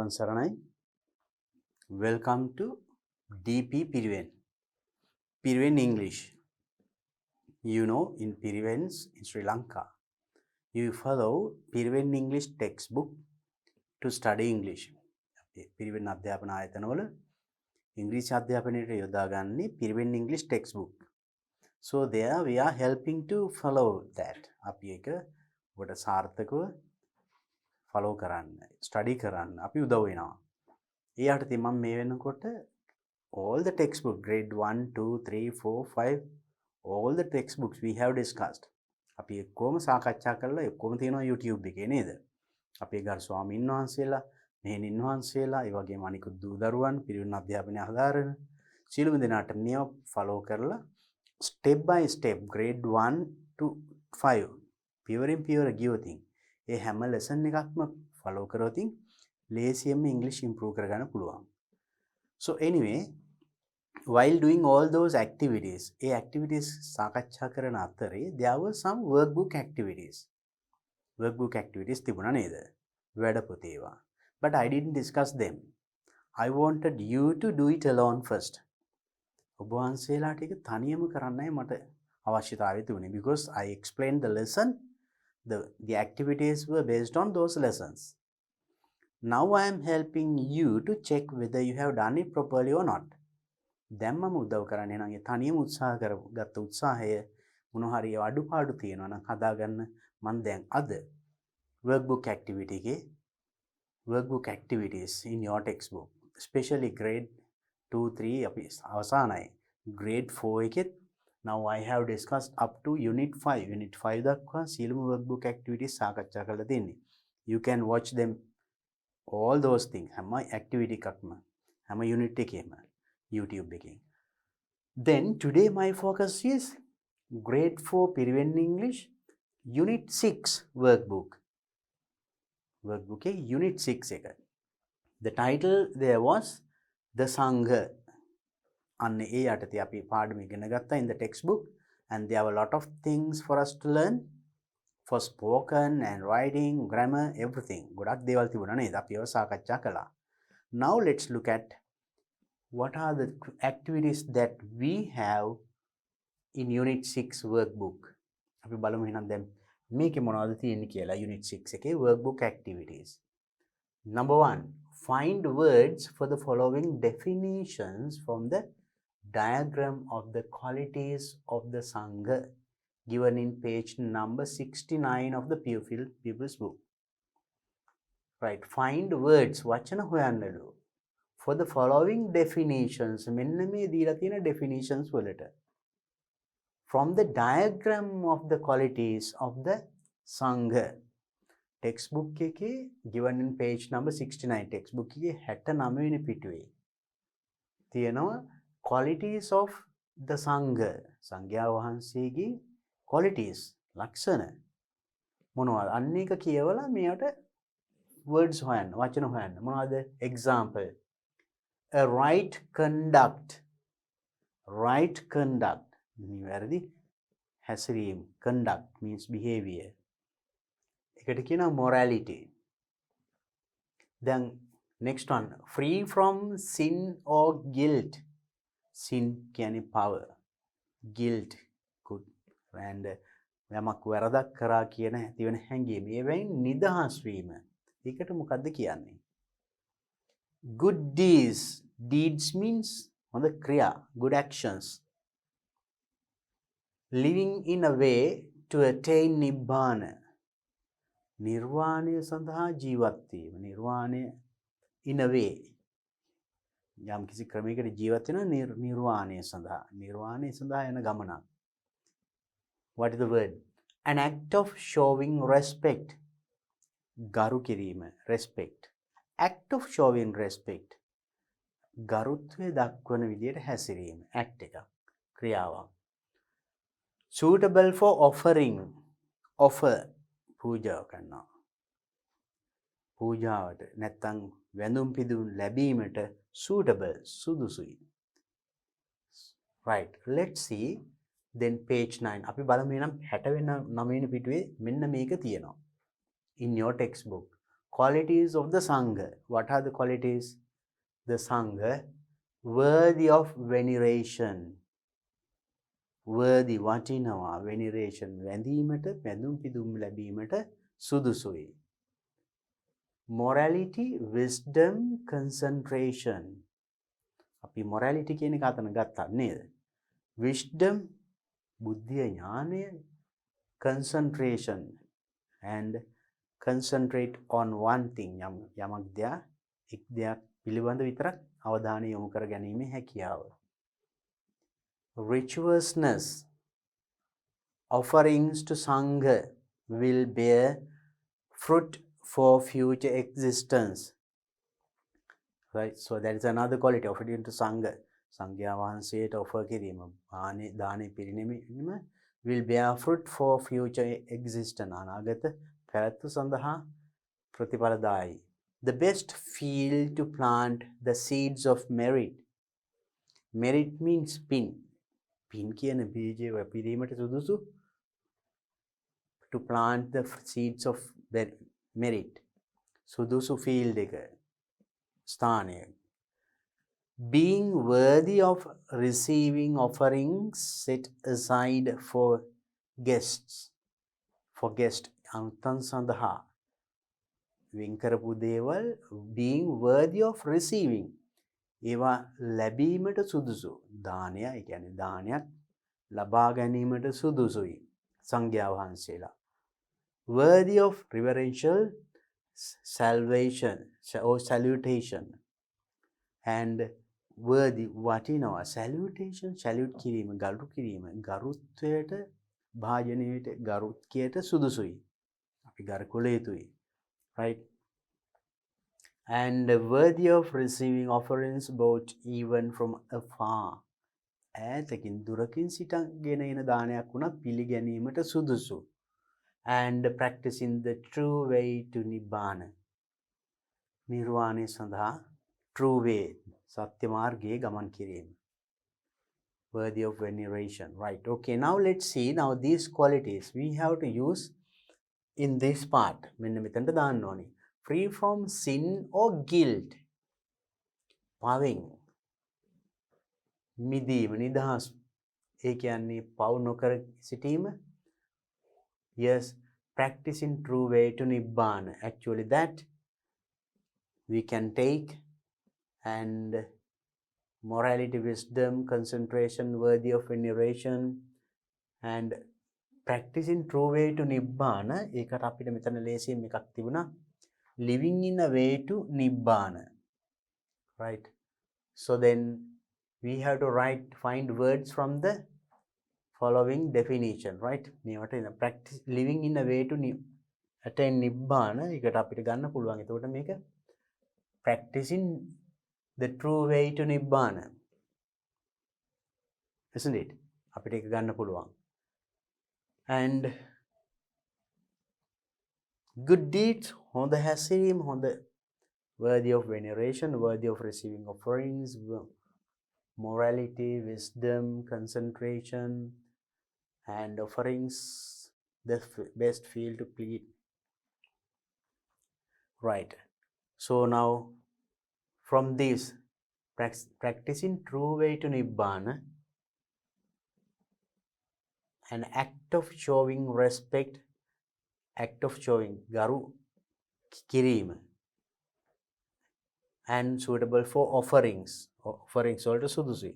තෙරුවන් සරණයි. Welcome to DP Piriven. Piriven English. You know, in Pirivens in Sri Lanka, you follow Piriven English textbook to study English. Piriven අධ්‍යාපන ආයතනවල ඉංග්‍රීසි අධ්‍යාපනයට යොදාගන්නේ Piriven English textbook. So there we are helping to follow that. අපි ඒක ඔබට සාර්ථකව follow කරන්න, study කරන්න අපි උදව් වෙනවා. ඒ යටතේ මම මේ වෙනකොට all the textbook grade 1 2 3 4 5 all the textbooks we have discussed අපි එක්කම සාකච්ඡා කරලා එක්කම තියෙනවා YouTube එකේ නේද? අපේ ගරු ස්වාමීන් වහන්සේලා, මෙහෙණින් වහන්සේලා, ඒ වගේම අනිකුත් දූ දරුවන් පිරිවෙන් අධ්‍යාපනය හදාරන සියලුම දෙනාට මේව follow කරලා step by step grade 1 to 5 pure ගියොතින් ඒ හැම lesson එකක්ම follow කරොතින් ලේසියෙන්ම English improve කරගන්න පුළුවන්. So anyway, while doing all those activities, A activities සාකච්ඡා කරන අතරේ there were some workbook activities. Workbook activities තිබුණා නේද? වැඩපොතේ ඒවා. But I didn't discuss them. I wanted you to do it alone first. ඔබ වහන්සේලාට ඒක තනියම කරන්නයි මට අවශ්‍යතාවය තිබුණේ because I explained the lesson. The activities were based on those lessons. Now I am helping you to check whether you have done it properly or not. දැන් මම උදව් කරන්නේ නම් ඒ තනියම උත්සාහ කරගත්ත උත්සාහය මොනවා හරි අඩුපාඩු තියෙනවා නම් හදාගන්න මම දැන් අද workbook activities in your textbook, especially grade 2 3 අපි අවසానයි grade 4 එකෙත් now I have discussed up to unit 5 දක්වා සියලුම workbook activities සාකච්ඡා කරලා තියෙන්නේ. You can watch them all those things හැම activity එකක්ම හැම unit එකේම YouTube එකෙන්. Then today my focus is grade 4 Piriven English unit 6 workbook unit 6 එක. The title there was the Sangha. අන්න ඒ යටතේ අපි පාඩම ඉගෙන ගත්තා in the textbook and there were a lot of things for us to learn for spoken and writing, grammar, everything. ගොඩක් දේවල් තිබුණා නේද? අපි ඒවා සාකච්ඡා කළා. Now let's look at what are the activities that we have in unit 6 workbook. අපි බලමු එහෙනම් දැන් මේකේ මොනවද තියෙන්නේ කියලා unit 6 එකේ workbook activities. Number 1, find words for the following definitions from the diagram of the qualities of the Sangha given in page number 69 of the People's Book. Right, find words වචන හොයන්නලු for the following definitions. මෙන්න මේ දීලා තියෙන definitions වලට from the diagram of the qualities of the Sangha. Textbook එකේ given in page number 69 textbook එකේ 69 වෙනි පිටුවේ තියෙනවා qualities of the Sangha. සංඝයා වහන්සේගේ qualities ලක්ෂණ මොනවද? අන්න එක කියවලා මෙයාට words හොයන්න, වචන හොයන්න. මොනවද? Example, a right conduct. නිවැරදි හැසිරීම. Conduct means behavior. එකට කියනවා morality. Then next one, free from sin or guilt. Sin කියන්නේ power, guilt good, and යමක් වරදක් කරා කියන ඇතිවන හැඟීම. ඒවෙන් නිදහස් වීම. ඒකට මොකද්ද කියන්නේ? Good deeds. Deeds means on the kriya, good actions. Living in a way to attain nibbana. නිර්වාණය සඳහා ජීවත් වීම. නිර්වාණය in a way. යම් කිසි ක්‍රමයකට ජීවත් වෙන නිර්වාණය සඳහා යන ගමනක්. What is the word? An act of showing respect. ගරු කිරීම, respect. Act of showing respect. ගරුත්වය දක්වන විදියට හැසිරීම. act එක, ක්‍රියාවක්. Suitable for offering. offer පූජාව කරනවා. පූජාවට නැත්තම් වැඳුම් පිදුම් ලැබීමට suitable සුදුසුයි. Right, let's see then page 9. අපි බලමු එනම් 69 වෙනි පිටුවේ මෙන්න මේක තියෙනවා in your textbook. qualities of the Sangha. What are the qualities? The Sangha, worthy of veneration. Worthy, වටිනවා, veneration, වැඳීමට, වැඳුම් පිදුම් ලැබීමට සුදුසුයි. Morality, wisdom, concentration. අපි morality කියන එක අතන ගත්තා නේද? Wisdom, බුද්ධිය ඥානය, concentration, and concentrate on one thing. යමක් දෙයක් එක් දෙයක් පිළිබඳ විතරක් අවධානය යොමු කර ගැනීමේ හැකියාව. Rituousness, offerings to Sangha will bear fruit for future existence. Right, so that is another quality, offering to Sangha. සංඝයා වහන්සේට offer කිරීම, දානෙ පිරිනැමීම will bear fruit for future existence. අනාගත පැවැත්ම සඳහා ප්‍රතිඵලදායි. The best field to plant the seeds of merit. Merit means pin. Pin කියන බීජය පිරීමට සුදුසු. To plant the seeds of merit. සුදුසු field එක, ස්ථානය. Being worthy of receiving offerings set aside for guests. For guests. අනුත්තන් සඳහා වෙන් කරපු දේවල්, being worthy of receiving. ඒවා ලැබීමට සුදුසු. දානය, ඒ කියන්නේ දානයක් ලබා ගැනීමට සුදුසුයි සංඝයා වහන්සේලා. Worthy of reverential salvation or salutation. And worthy, වටිනවා, salutation, salute කිරීම, ගරු කිරීම, ගරුත්වයට, භාජනයට, ගරුත්වයට සුදුසුයි. අපි ගරු කළ යුතුයි. Right? And worthy of receiving offerings brought even from afar. ඈතකින් දුරකින් සිටගෙන එන දානයක් වුණත් පිළිගැනීමට සුදුසු. And practicing the true way to Nibbana. නිර්වාණය සඳහා true way, සත්‍ය මාර්ගයේ ගමන් කිරීම. Worthy of veneration. Right. Okay, now let's see. Now these qualities we have to use in this part. මෙන්න මෙතනට දාන්න ඕනේ. Free from sin or guilt. පවෙන් මිදීම, නිදහස්. ඒ කියන්නේ පව් නොකර සිටීම. Yes, practicing true way to Nibbana. Actually that we can take, and morality, wisdom, concentration, worthy of veneration, and practicing true way to Nibbana. ඒකට අපිට මෙතන ලේසියෙන් එකක් තිබුණා. Living in a way to Nibbana. Right? So then we have to find words from the following definition. Right? මේවට in practice living in a way to attain Nibbana. ඒකට අපිට ගන්න පුළුවන්. එතකොට මේක practicing the true way to Nibbana. Isn't it? අපිට ඒක ගන්න පුළුවන්. And good deeds, හොඳ හැසිරීම, හොඳ, worthy of veneration, worthy of receiving offerings, morality, wisdom, concentration, and offerings, the best field to plead. Right. So now from this, practicing true way to Nibbana, an act of showing respect, act of showing garu කිරීම, and suitable for offerings. Offerings වලට සුදුසුයි.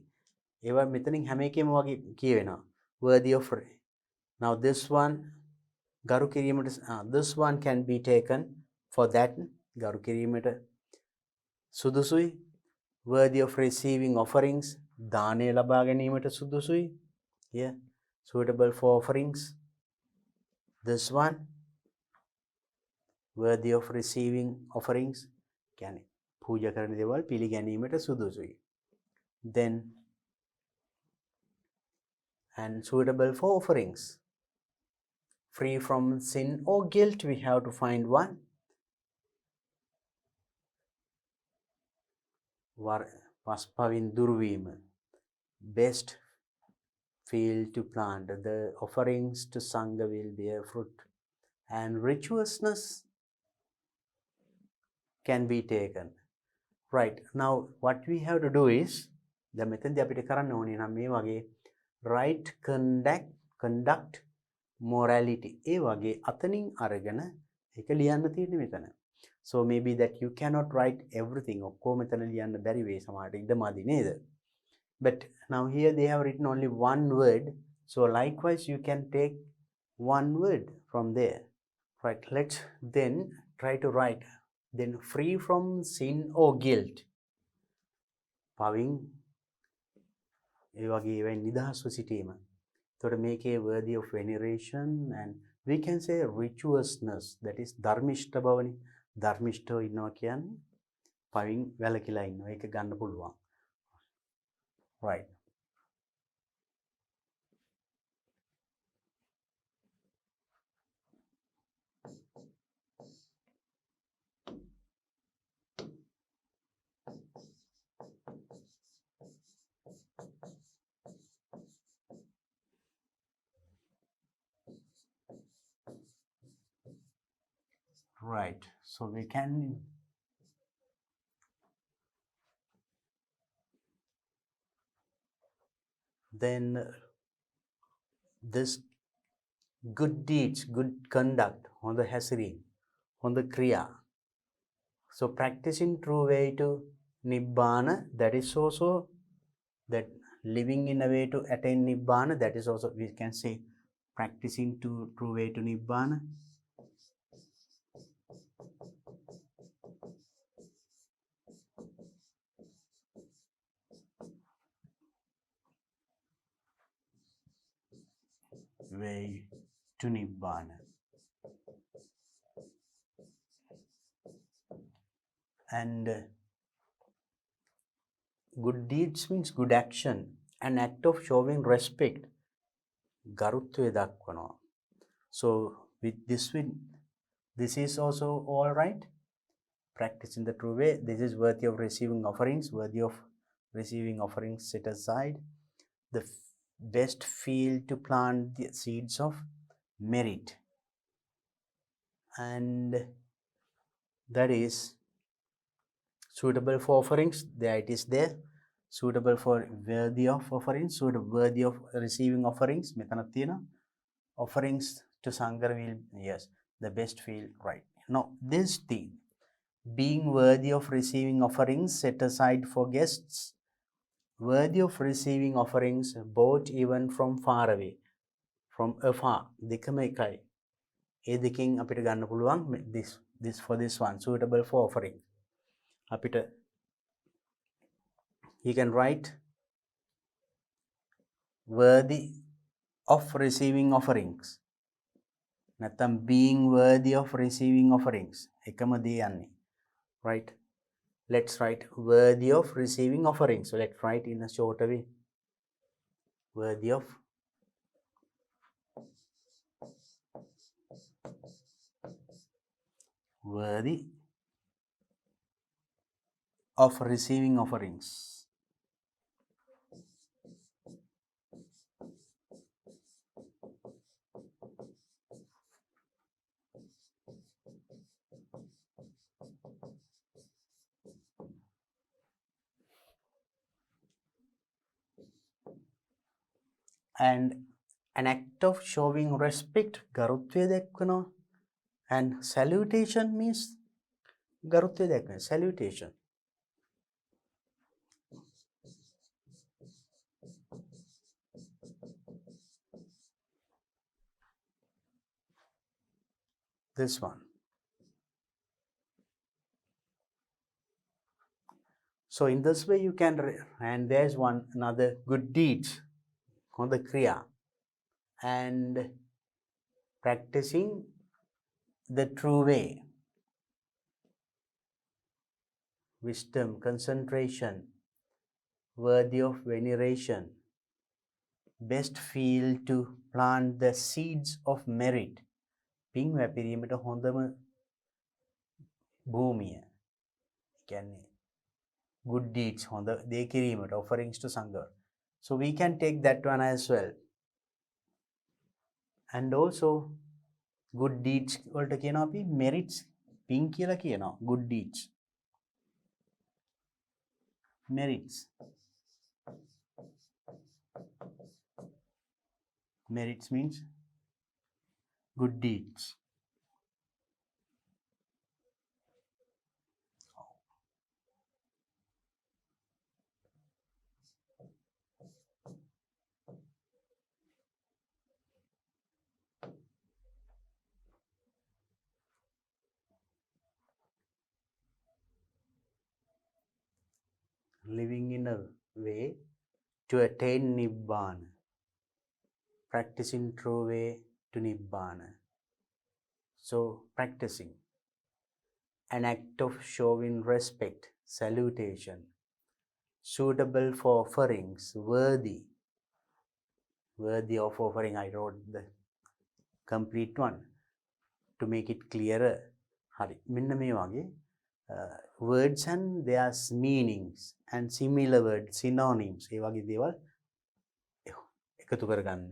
ඒවා මෙතනින් හැම එකෙම වගේ කියවෙනවා. Worthy of. Now this one, garu කිරීමට, this one can be taken for that, garu කිරීමට සුදුසුයි. Worthy of receiving offerings, දානය ලබා ගැනීමට සුදුසුයි. Yeah, suitable for offerings. This one, worthy of receiving offerings, කියන්නේ පූජා කරන දේවල් පිළිගැනීමට සුදුසුයි. Then, and suitable for offerings. Free from sin or guilt, we have to find one. පස්පවින් දුර්වීම. Best field to plant. The offerings to Sangha will bear fruit. And rituousness, can be taken. Right. Now what we have to do is the method අපිට කරන්න ඕනේ නම් මේ වගේ right conduct morality ඒ වගේ අතනින් අරගෙන ඒක ලියන්න තියෙන්නේ මෙතන. So maybe that you cannot write everything. ඔක්කොම මෙතන ලියන්න බැරි වෙයි සමහරට ඉඩමදි නේද? But now here they have written only one word. So likewise you can take one word from there. Right. Let's then try to write then free from sin or guilt. Paving ඒ වගේ ඒවෙන් නිදහස්ව සිටීම. එතකොට මේකේ worthy of veneration and we can say rituousness, that is ධර්මිෂ්ඨ බවනේ. ධර්මිෂ්ඨව ඉන්නවා කියන්නේ පවින් වැළකීලා ඉන්නවා. ඒක ගන්න පුළුවන්. Right. Right. So we can then this good deeds, good conduct on the hasirin, on the kriya. So practicing true way to nibbana, that is also that living in a way to attain nibbana, that is also we can say practicing to true way to nibbana. Way to nibbana. And good deeds means good action, an act of showing respect. ගරුත්වය දක්වනවා. So with this is also all right. Practicing the true way. This is worthy of receiving offerings. Worthy of receiving offerings set aside. The best field to plant the seeds of merit. And that is suitable for offerings. There it is there. Suitable for worthy of offerings. Worthy of receiving offerings. මෙතන තියෙනවා. Offerings to Sangha will, yes, the best field, right. Now this thing, being worthy of receiving offerings set aside for guests, worthy of receiving offerings bought even from far away, from afar. දෙකම එකයි. ඒ දෙකෙන් අපිට ගන්න පුළුවන් this for this one, suitable for offering. අපිට you can write worthy of receiving offerings. නැත්නම් being worthy of receiving offerings. එකම දේ යන්නේ. Right. Let's write worthy of receiving offerings. So let's write in a shorter way. Worthy of receiving offerings. And an act of showing respect, ගරුත්වය දක්වනවා. And salutation means ගරුත්වය දක්වනවා. Salutation. This one. So in this way you can, and there's another good deeds on the kriya, and practicing the true way, wisdom, concentration, worthy of veneration, best field to plant the seeds of merit. පින් වැපිරීමට හොඳම භූමිය. කියන්නේ good deeds, හොඳ දේ කිරීමට, offerings to Sangha. So we can take that one as well. And also good deeds වලට කියනවා අපි merits පින් කියලා කියනවා. good deeds. merits. merits means good deeds. living in a way to attain nibbana. Practicing true way to nibbana. So practicing an act of showing respect, salutation, suitable for offerings, worthy of offering. I wrote the complete one to make it clearer. hari මෙන්න මේ වගේ words and their meanings and similar words, synonyms, ඒ වගේ දේවල් එකතු කරගන්න.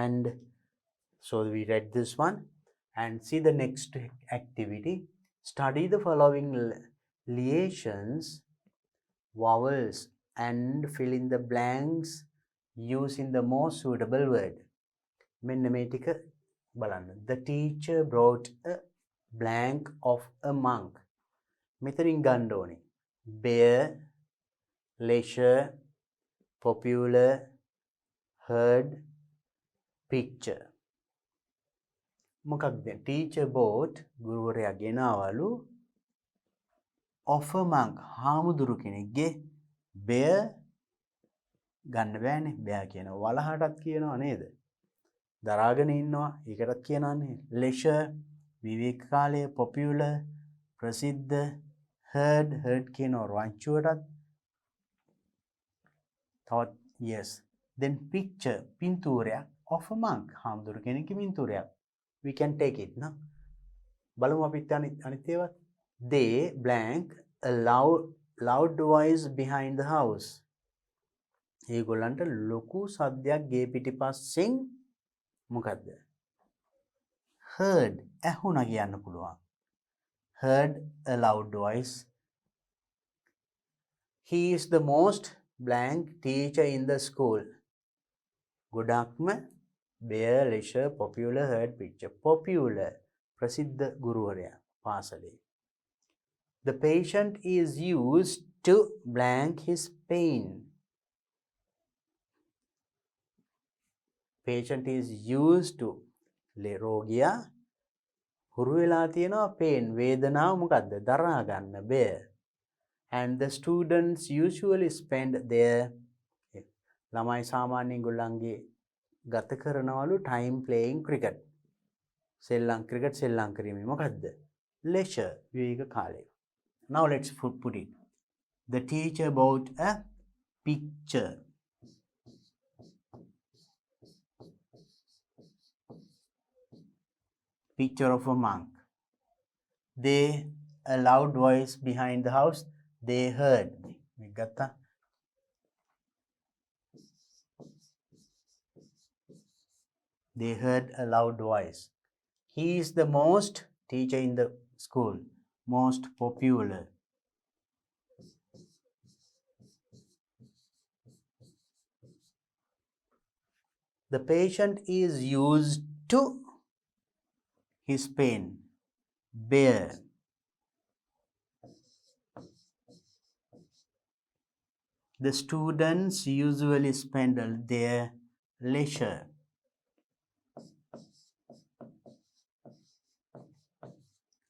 And so we read this one and see the next activity. Study the following liations, vowels, and fill in the blanks using the most suitable word. මෙන්න මේ ටික බලන්න. The teacher brought a blank of a monk. මෙතනින් ගන්න ඕනේ. bear, leisure, popular, heard, picture. මොකක්ද? teacher bought, ගුරුවරයා ගෙනාවලු of a monk, හාමුදුරු කෙනෙක්ගේ. bear ගන්න බෑනේ. bear කියනවා වලහටත් කියනවා නේද? දරාගෙන ඉන්නවා ඒකටත් කියනවානේ. leisure විවේක කාලය, popular ප්‍රසිද්ධ, heard කියනවා රංචුවටත්. තවත් yes. then picture පින්තූරයක් of a monk, හාමුදුරු කෙනෙක්ගේ පින්තූරයක්. we can take it no. බලමු අපිත් අනිත් ඒවත්. they blank a loud voice behind the house. ඒගොල්ලන්ට ලොකු සද්දයක් ගේ පිටිපස්සෙන් මොකද්ද? heard ඇහුණා කියන්න පුළුවන්. heard a loud voice. He is the most blank teacher in the school. ගොඩක්ම bear, leisure, popular, heard, picture. popular ප්‍රසිද්ධ ගුරුවරයා පාසලේ. The patient is used to blank his pain. patient is used to රෝගියා හුරු වෙලා තියෙනවා pain වේදනාව මොකද්ද? දරා ගන්න bear. and the students usually spend their ළමයි සාමාන්‍යයෙන් ගොල්ලන්ගේ ගත කරනවලු time playing cricket. cricket සෙල්ලම් කිරීමේ මොකද්ද? leisure විවේක කාලය. now let's put it. the teacher bought a picture. picture of a monk. They a loud voice behind the house. They heard. They heard a loud voice. He is the most teacher in the school. Most popular. The patient is used to his pain. bear. The students usually spend their leisure.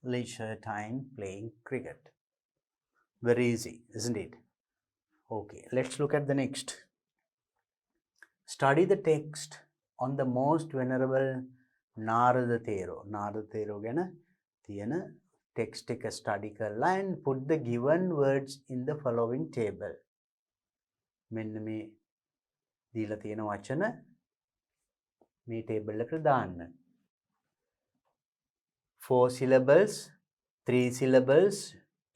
Leisure time playing cricket. Very easy, isn't it? Okay, let's look at the next. Study the text on the most venerable Narada Thero. Narada Thero ගැන තියෙන text එක study කරලා and put the given words in the following table. මෙන්න මේ දීලා තියෙන වචන මේ table එකට දාන්න. 4 syllables, 3 syllables,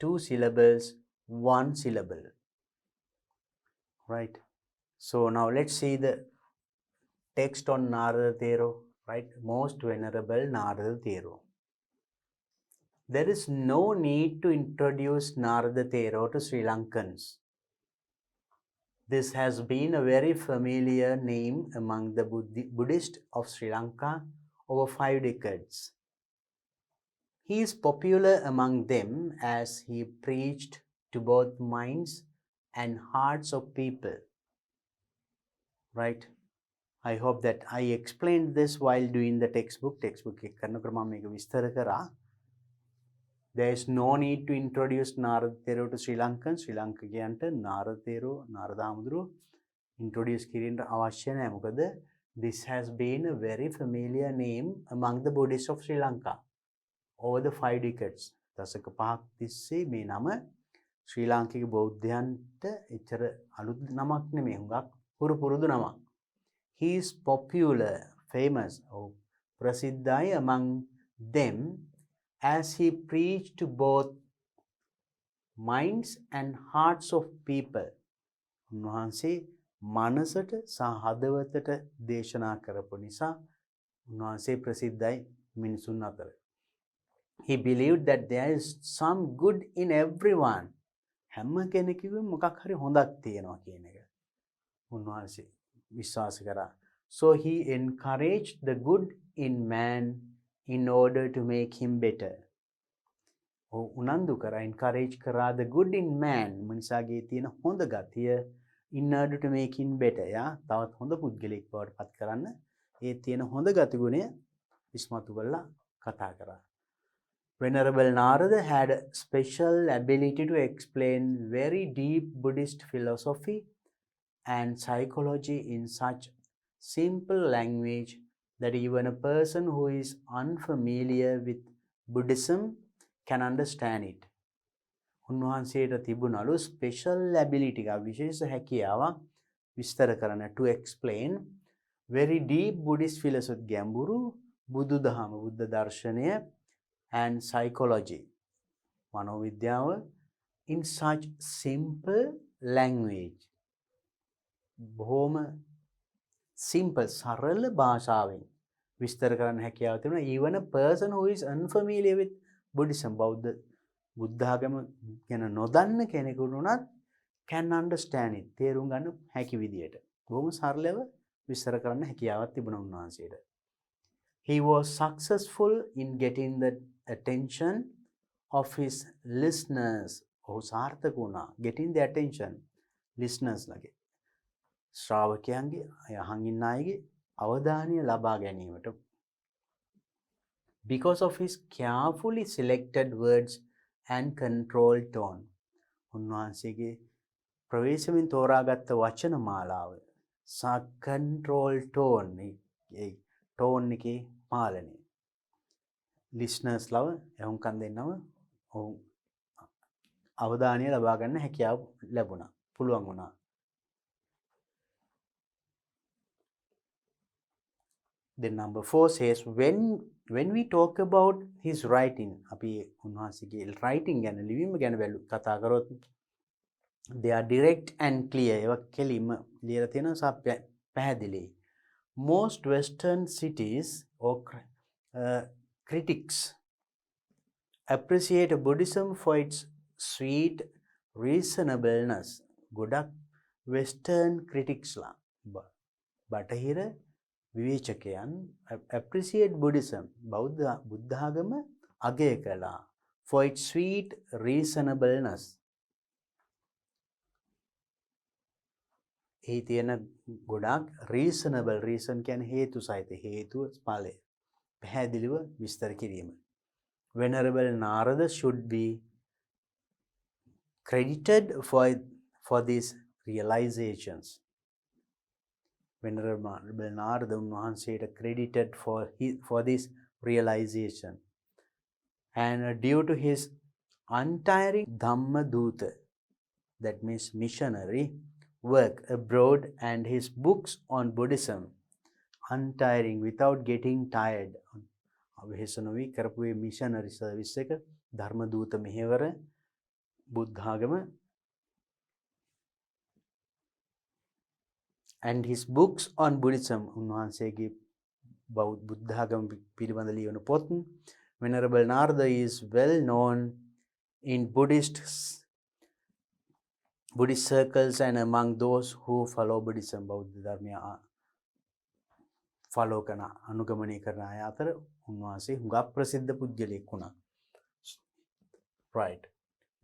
2 syllables, 1 syllable. Right. So now let's see the text on Narada Thero. Right. Most venerable Narada Thero. There is no need to introduce Narada Thero to Sri Lankans. This has been a very familiar name among the Buddhists of Sri Lanka over 5 decades. He is popular among them as he preached to both minds and hearts of people. Right? I hope that I explained this while doing the textbook. Textbook එක කරනකොට මම මේක විස්තර කරා. There is no need to introduce Narada Thero to Sri Lankan. Sri Lankagayanta Narada Thero, Narada Hamudru introduce කිරීමට අවශ්‍ය නැහැ. මොකද this has been a very familiar name among the Buddhists of Sri Lanka over the 5 decades. දශක 5ක් තිස්සේ මේ නම ශ්‍රී ලාංකික බෞද්ධයන්ට එච්චර අලුත් නමක් නෙමෙයි. හුඟක් හුරු පුරුදු නමක්. He is popular, famous, or ප්‍රසිද්ධයි among them as he preached to both minds and hearts of people. උන්වහන්සේ මනසට සහ හදවතට දේශනා කරපු නිසා උන්වහන්සේ ප්‍රසිද්ධයි මිනිසුන් අතර. He believed that there is some good in everyone. හැම කෙනෙකුම මොකක් හරි හොඳක් තියෙනවා කියන එක උන්වහන්සේ විශ්වාස කරා. So he encouraged the good in man in order to make him better. උනන්දු කරා, encourage කරා the good in man, මිනිසාගේ තියෙන හොඳ ගතිය in order to make him better. තවත් හොඳ පුද්ගලෙක් බවට පත් කරන්න ඒ තියෙන හොඳ ගති ගුණය ඉස්මතු කරලා කතා කරා. Venerable Narada had a special ability to explain very deep Buddhist philosophy and psychology in such simple language that even a person who is unfamiliar with Buddhism can understand it. උන්වහන්සේට තිබුණලු special ability එක විශේෂ හැකියාවක් විස්තර කරන්න to explain very deep Buddhist philosophy ගැඹුරු බුදු දහම බුද්ධ දර්ශනය and psychology මනෝවිද්‍යාව in such simple language බොහොම simple සරල භාෂාවෙන් විස්තර කරන්න හැකියාව තිබුණා. Even a person who is unfamiliar with Buddhism බුද්ධ ආගම ගැන නොදන්න කෙනෙකුට උනත් can understand it තේරුම් ගන්න හැකි විදියට බොහොම සරලව විස්තර කරන්න හැකියාවක් තිබුණා උන්වහන්සේට. He was successful in getting the attention of his listeners. ඔහු සාර්ථක වුණා getting the attention listeners ලගේ ශ්‍රාවකයන්ගේ අහන් ඉන්න අයගේ අවධානය ලබා ගැනීමට. Because of his carefully selected words and controlled tone. උන්වහන්සේගේ ප්‍රවේශමෙන් තෝරාගත්ත වචන මාලාව සහ control tone ඒ tone එකේ පාලනය. listeners ලව එහුම්කන් දෙන්නව ඔහු අවධානය ලබා ගන්න හැකියාව ලැබුණා. පුළුවන් වුණා. Then number 4 says when we talk about his writing අපි උන්වහන්සේගේ writing ගැන ලිවීම ගැන කතා කරොත් they are direct and clear. ඒවා කෙලින්ම ලියලා තියෙනවා සහ පැහැදිලි. Most western cities or critics appreciate Buddhism for its sweet reasonableness. ගොඩක් western critics ලා බටහිර විවේචකයන් appreciate Buddhism බුද්ධ ආගම අගය කළා for its sweet reasonableness. එහි තියෙන ගොඩක් reasonable reason කියන්නේ හේතු සහිත හේතුව ඵලය පැහැදිලිව විස්තර කිරීම. Venerable Narada should be credited for these realizations. Venerable Narada උන්වහන්සේට credited for this realization and due to his untiring Dhamma Dutta, that means missionary work abroad, and his books on Buddhism, untiring without getting tired. අවහෙසනොවි කරපු missionary service එක ධර්ම දූත මෙහෙවර බුද්ධ ආගම and his books on Buddhism උන්වහන්සේගේ බුද්ධ ආගම පිළිබඳ ලියවන පොත් Venerable Narada is well known in Buddhist circles and among those who follow Buddhism, බෞද්ධ ධර්මය follow කරන අනුගමනය කරන අය අතර උන්වහන්සේ හුඟක් ප්‍රසිද්ධ පුද්ගලයෙක් වුණා. Right.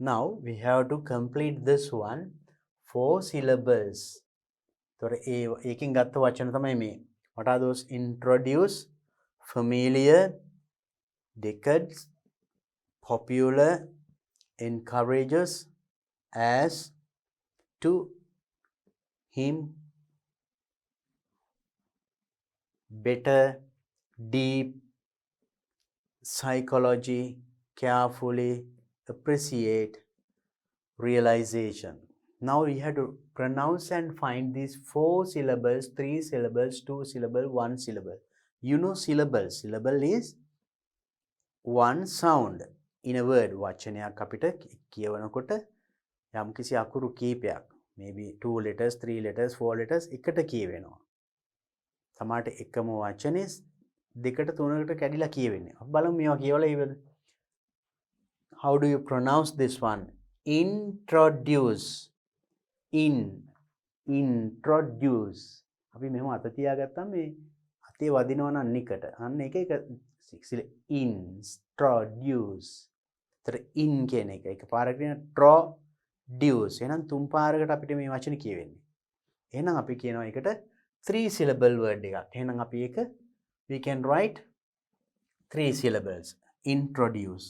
Now we have to complete this one 4 syllables. තොර ඒකෙන් ගත්ත වචන තමයි මේ. What are those? Introduce, familiar, decades, popular, encourages, as, to, him, better, deep, psychology, carefully, appreciate, realization. Now we have to pronounce and find these 4 syllables, 3 syllables, 2 syllable, 1 syllable. You know syllable. Syllable is one sound in a word. වචනයක් අපිට කියවනකොට යම්කිසි අකුරු කීපයක්, maybe 2 letters, 3 letters, 4 letters එකට කියවෙනවා. සමහරට එකම වචනේ දෙකට තුනකට කැඩිලා කියවෙන්නේ. අපි බලමු මේවා කියවලා ඉවරද? How do you pronounce this one? Introduce. Introduce. අපි මෙහෙම අත තියාගත්තම මේ අතේ වදිනවා නම් නිකට. අන්න ඒක introduce. තර in කියන එක. එකපාරකට කියන introduce. එහෙනම් තුන් පාරකට අපිට මේ වචනේ කියවෙන්නේ. එහෙනම් අපි කියනවා ඒකට 3 syllable word එකක්. එහෙනම් අපි ඒක we can write 3 syllables. Introduce.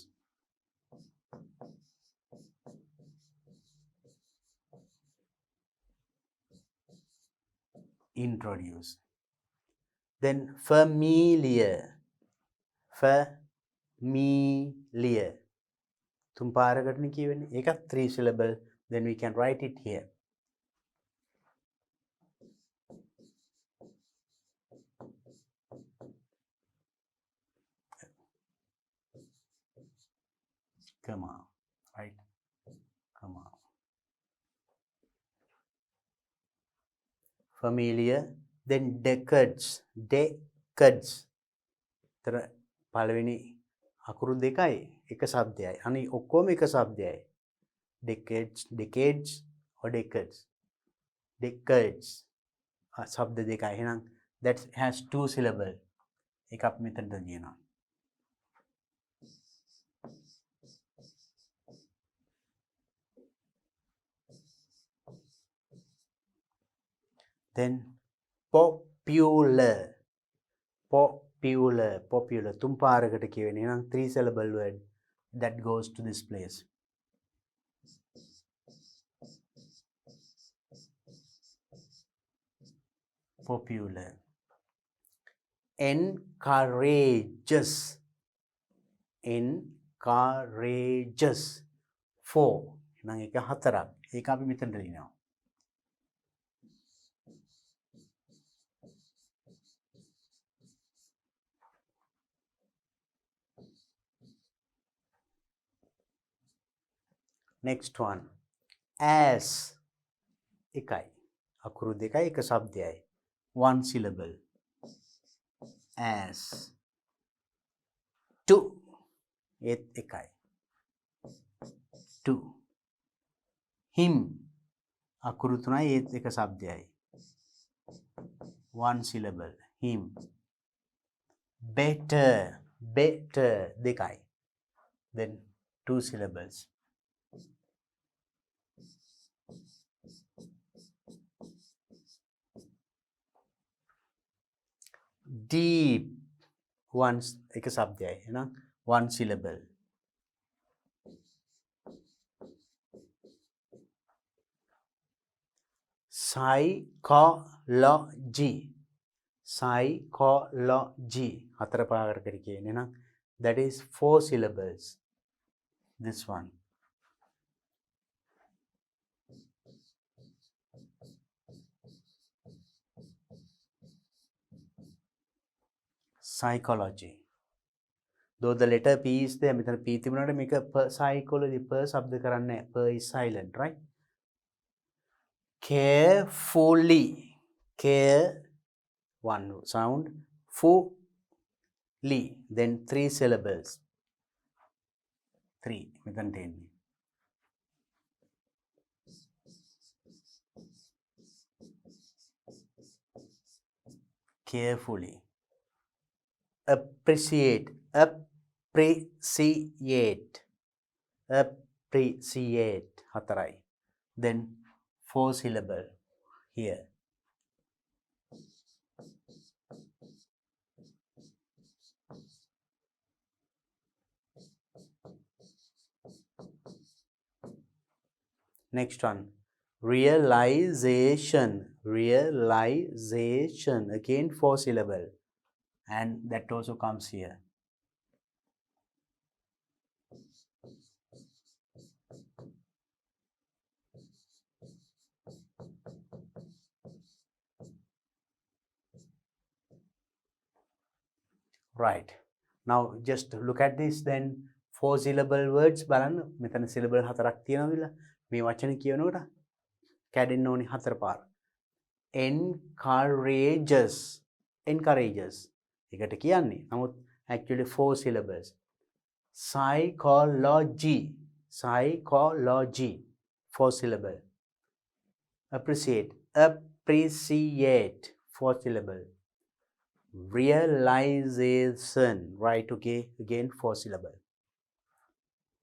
Introduce. Then familiar. Familiar. තුන් පාරකටනේ කියවෙන්නේ. ඒකත් 3 syllable. Then we can write it here. Come on. Right? Come on. Familiar. Then decades. Decades. තර පළවෙනි අකුරු දෙකයි එක શબ્දයයි. අනිත් ඔක්කොම එක શબ્දයයි. Decades or decades. Decades. શબ્ද දෙකයි. එහෙනම් that has 2 syllable. එක අපි මෙතනට දිනනවා. Then popular. Popular. තුන් පාරකට කියවෙන්නේ. එහෙනම් 3 syllable word that goes to this place. Popular. Encourages. Encourages. 4. එහෙනම් ඒක 4ක්. ඒක අපි මෙතනට ලියනවා. Next one. As. එකයි. අකුරු දෙකයි එක શબ્දයයි. 1 syllable. As. To. ඒත් එකයි. To. Him. අකුරු තුනයි ඒත් එක શબ્දයයි. 1 syllable. Him. Better. Better. දෙකයි. Then 2 syllables. Deep. Once එක શબ્දයයි. එහෙනම් 1 syllable. Psychology. Psychology. 4 පාරකට කියන්නේ. එහෙනම් that is 4 syllables. This one. Psychology. Though the letter P is there, මෙතන P තිබුණාට මේක psychology શબ્ද කරන්නේ නැහැ. Per is silent, right? Carefully. Care, one sound. Fully. Then 3 syllables. 3 මෙතනට එන්නේ. Carefully. Appreciate. Appreciate. Appreciate. හතරයි. Then 4 syllable here. Next one. Realization. Realization. Again 4 syllable. And that also comes here. Right. Now just look at this then. 4 syllable words බලන්න මෙතන syllable හතරක් තියෙනවද මේ වචන කියනකොට කැඩෙන්න ඕනි හතර පාර. Encourages. Encourages. එකට කියන්නේ. නමුත් actually 4 syllables. Psychology. Psychology. 4 syllable. Appreciate. Appreciate. 4 syllable. Realization. Right, okay. Again 4 syllable.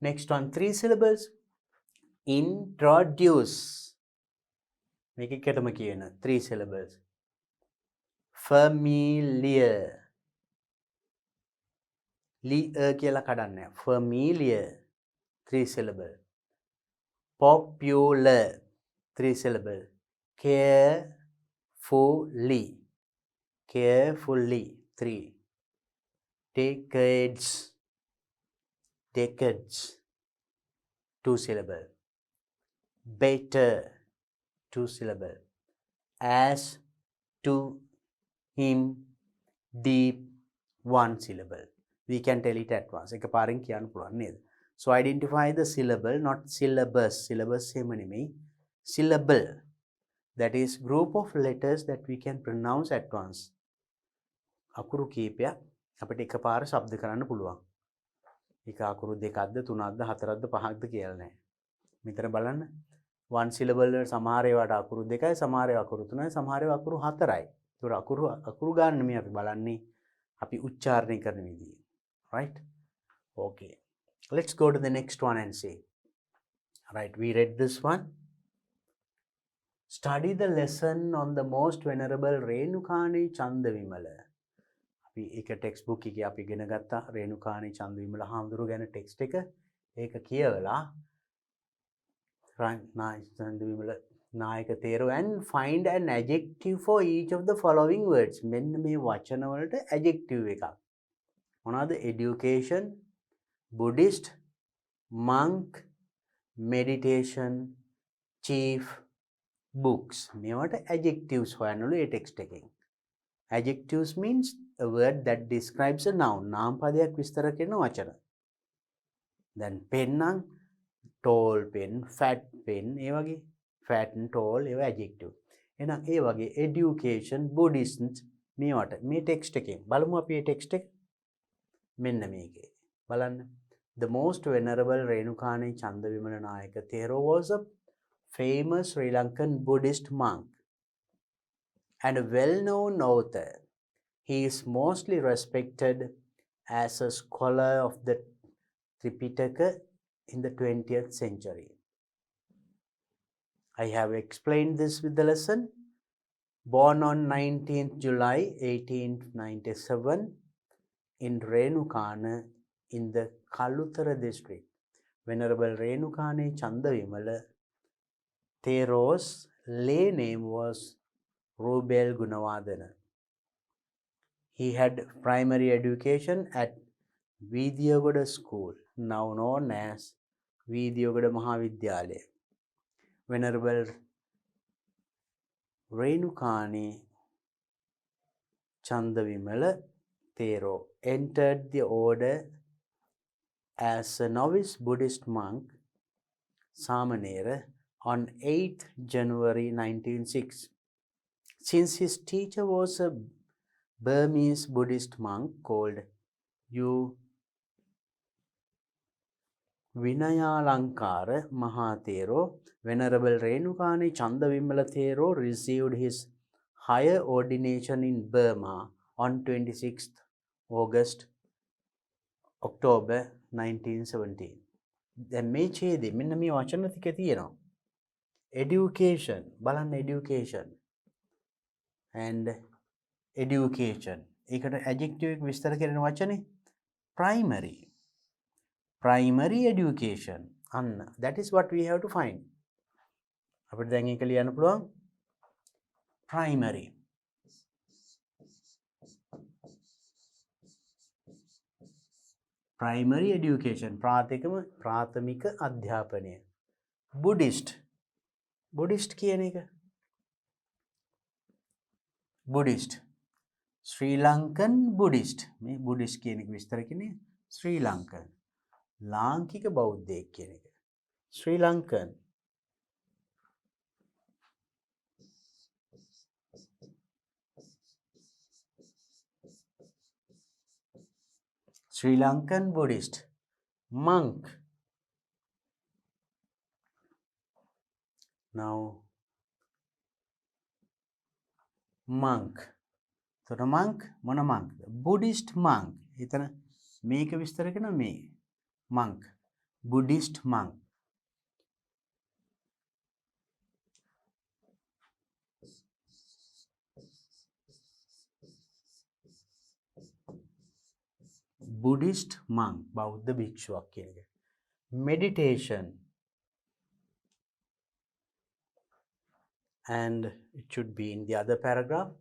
Next one, 3 syllables. Introduce. Make it ketama kiyena. 3 syllables. Familiar. Kiyala kadanne. Familiar. 3 syllable. Popular. 3 syllable. Carefully. Carefully. 3. Decades. Decades. 2 syllable. Better. 2 syllable. As to him. Deep. 1 syllable. We can tell it at once. එකපාරින් කියන්න පුළුවන් නේද? So identify the syllable, not syllabus. Syllabus එහෙම නෙමෙයි. Syllable. That is group of letters that we can pronounce at once. අකුරු කීපයක් අපිට එකපාර ශබ්ද කරන්න පුළුවන්. එක අකුරු දෙකක්ද තුනක්ද හතරක්ද පහක්ද කියලා නැහැ. මෙතන බලන්න one syllable වල සමහර ඒවාට අකුරු දෙකයි සමහර ඒවා අකුරු තුනයි සමහර ඒවා අකුරු හතරයි. ඒතර අකුරු ගන්න නෙමෙයි අපි බලන්නේ අපි උච්චාරණය කරන විදිය. Right? Okay. Let's go to the next one and see. Right, we read this one. Study the lesson on the most venerable Renukani Chandavimala. අපි එක ටෙක්ස්ට් බුක් එකේ අපි ඉගෙන ගත්තා රේණුකාණී චන්දවිමල හාමුදුරුවෝ ගැන ටෙක්ස්ට් එක. ඒක කියවලා චන්දවිමල නායක තේරෝ and find an adjective for each of the following words. මෙන්න මේ වචන වලට adjective එකක්. මොනවාද? Education, Buddhist, monk, meditation, chief, books. මේවට adjectives හොයන්නලු ඒ ටෙක්ස්ට් එකෙන්. Adjectives means a word that describes a noun. නාම පදයක් විස්තර කරන වචන. Then pen නම් tall pen, fat pen ඒ වගේ fat and tall ඒවා adjective. එහෙනම් ඒ වගේ education, Buddhism මේවට මේ ටෙක්ස්ට් එකෙන් බලමු අපි මේ ටෙක්ස්ට් එක. මෙන්න මේකේ. බලන්න. The most venerable Renukani Chandavimala Nayaka Thero was a famous Sri Lankan Buddhist monk and a well-known author. He is mostly respected as a scholar of the Tripitaka in the 20th century. I have explained this with the lesson. Born on 19th July 1897 in Renukana in the Kalutara district. Venerable Renukani Chandavimala Thero's lay name was Rubel Gunawardena. He had primary education at Vidyagoda School, now known as Vidyagoda Mahavidyalaya. Venerable Renukani Chandavimala Thero entered the order as a novice Buddhist monk, Samanera, on 8th January 1906. Since his teacher was a Burmese Buddhist monk called U Vinayalankara Mahatero, Venerable Renukani Chandavimala Thero received his higher ordination in Burma on 26th August October 1917. දැන් මේ ඡේදෙ මෙන්න මේ වචන ටික තියෙනවා. Education බලන්න education and education. ඒකට adjective එක විස්තර කරන වචනේ primary. Primary education. Anna. That is what we have to find. අපිට දැන් ඒක ලියන්න පුළුවන් primary. Primary education. ප්‍රාථමික අධ්‍යාපනය. Buddhist. Buddhist කියන එක. Buddhist. Sri Lankan Buddhist. මේ Buddhist කියන එක විස්තර කියන්නේ Sri Lankan. ලාංකික බෞද්ධයෙක් කියන එක. Sri Lankan. Sri Lankan Buddhist. Monk. Now, monk. So, the monk, මොන monk? Buddhist monk. එතන මේක විස්තර කරන මේ monk. Buddhist monk. Buddhist monk. බෞද්ධ භික්ෂුවක් කියන එක. Meditation. And it should be in the other paragraph.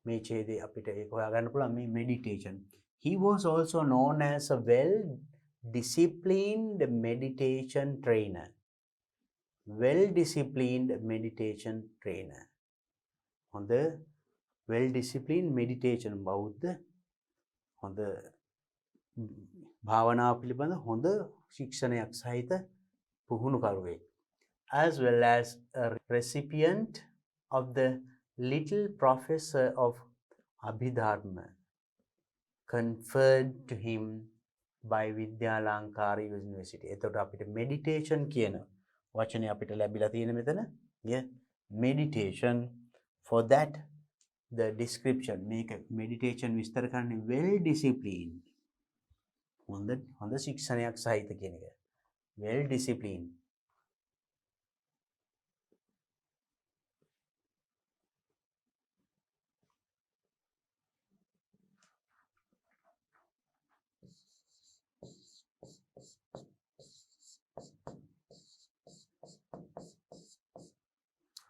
මේ ඡේදේ අපිට ඒක හොයාගන්න පුළුවන් මේ meditation. He was also known as a well-disciplined meditation trainer. Well-disciplined meditation trainer. හොඳ well-disciplined meditation බෞද්ධ හොඳ භාවනාව පිළිබඳ හොඳ ශික්ෂණයක් සහිත පුහුණුකරුවෙක්. As well as a recipient of the Little Professor of Abhidharma conferred to him by Vidyalankara University. එතකොට අපිට meditation කියන වචනේ අපිට ලැබිලා තියෙන මෙතන. Yeah, meditation. For that the description මේක meditation විස්තර කරන්නේ well disciplined. හොඳ ශික්ෂණයක් සහිත කියන එක. Well disciplined.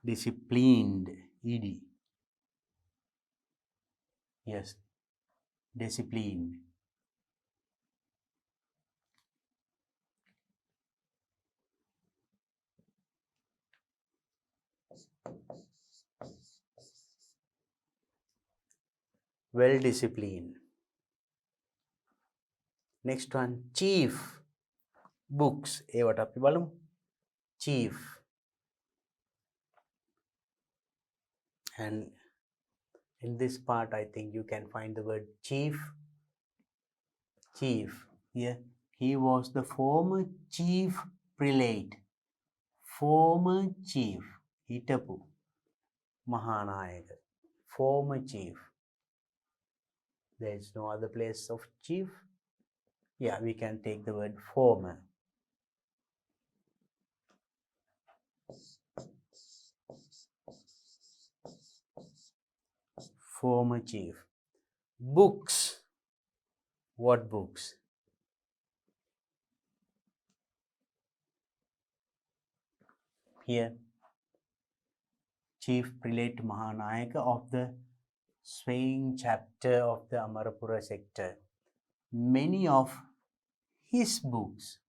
Disciplined, ed. Yes, disciplined. Well disciplined. Next one, chief. Books. ඒවට අපි බලමු. Chief. And in this part, I think you can find the word chief. Chief. Here, he was the former chief prelate. Former chief. Hitapu. Mahanayaka. Former chief. There is no other place of chief. Yeah, we can take the word former. Former chief. Books. What books? Here, Chief Prelate Mahanayaka of the swaying chapter of the Amarapura sector. Many of his books.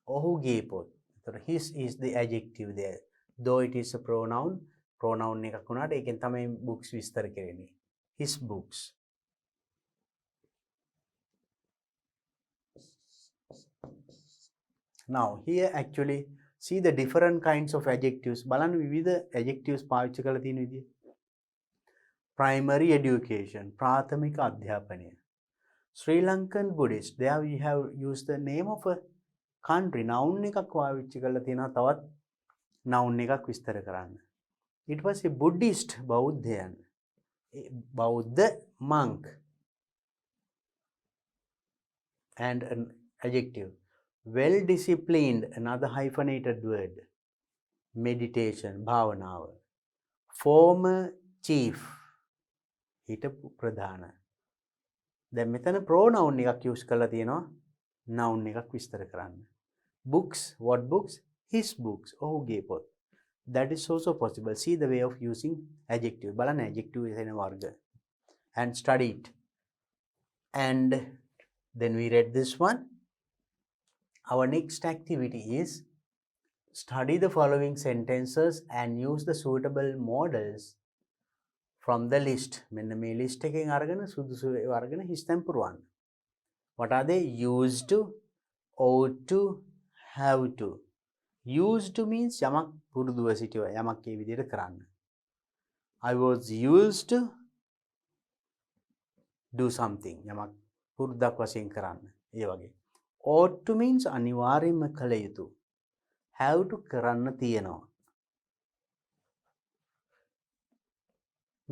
ඔහුගේ පොත්. His is the adjective there. Though it is a pronoun එකක් වුණාට ඒකෙන් තමයි books විස්තර කරන්නේ. His books. Now here actually see the different kinds of adjectives. බලන්න විවිධ adjectives පාවිච්චි කරලා තියෙන විදිය. Primary education, ප්‍රාථමික අධ්‍යාපනය. Sri Lankan Buddhist. There we have used the name of a country. Noun එකක් පාවිච්චි කරලා තියෙනවා තවත් noun එකක් විස්තර කරන්න. It was a Buddhist බෞද්ධයන්. බෞද්ධ monk. And an adjective. Well disciplined, another hyphenated word. Meditation, භාවනාව. Former chief. හිටපු ප්‍රධාන. දැන් මෙතන pronoun එකක් use කරලා තියෙනවා noun එකක් විස්තර කරන්න. Books, what books? His books. ඔහුගේ පොත්. That is also possible. See the way of using adjective. බලන්න adjective එන වර්ග. And study it. And then we read this one. Our next activity is study the following sentences and use the suitable models from the list. මෙන්න මේ list එකෙන් අරගෙන සුදුසු ඒවා අරගෙන හිස්තැන් පුරවන්න. What are they? Used to, ought to, have to. Used to means යමක් පුරුදුව සිටියව යමක් ඒ විදිහට කරන්න. I was used to do something. යමක් පුරුද්දක් වශයෙන් කරන්න. ඒ වගේ. Ought to means අනිවාර්යයෙන්ම කළ යුතු. Have to කරන්න තියෙනවා.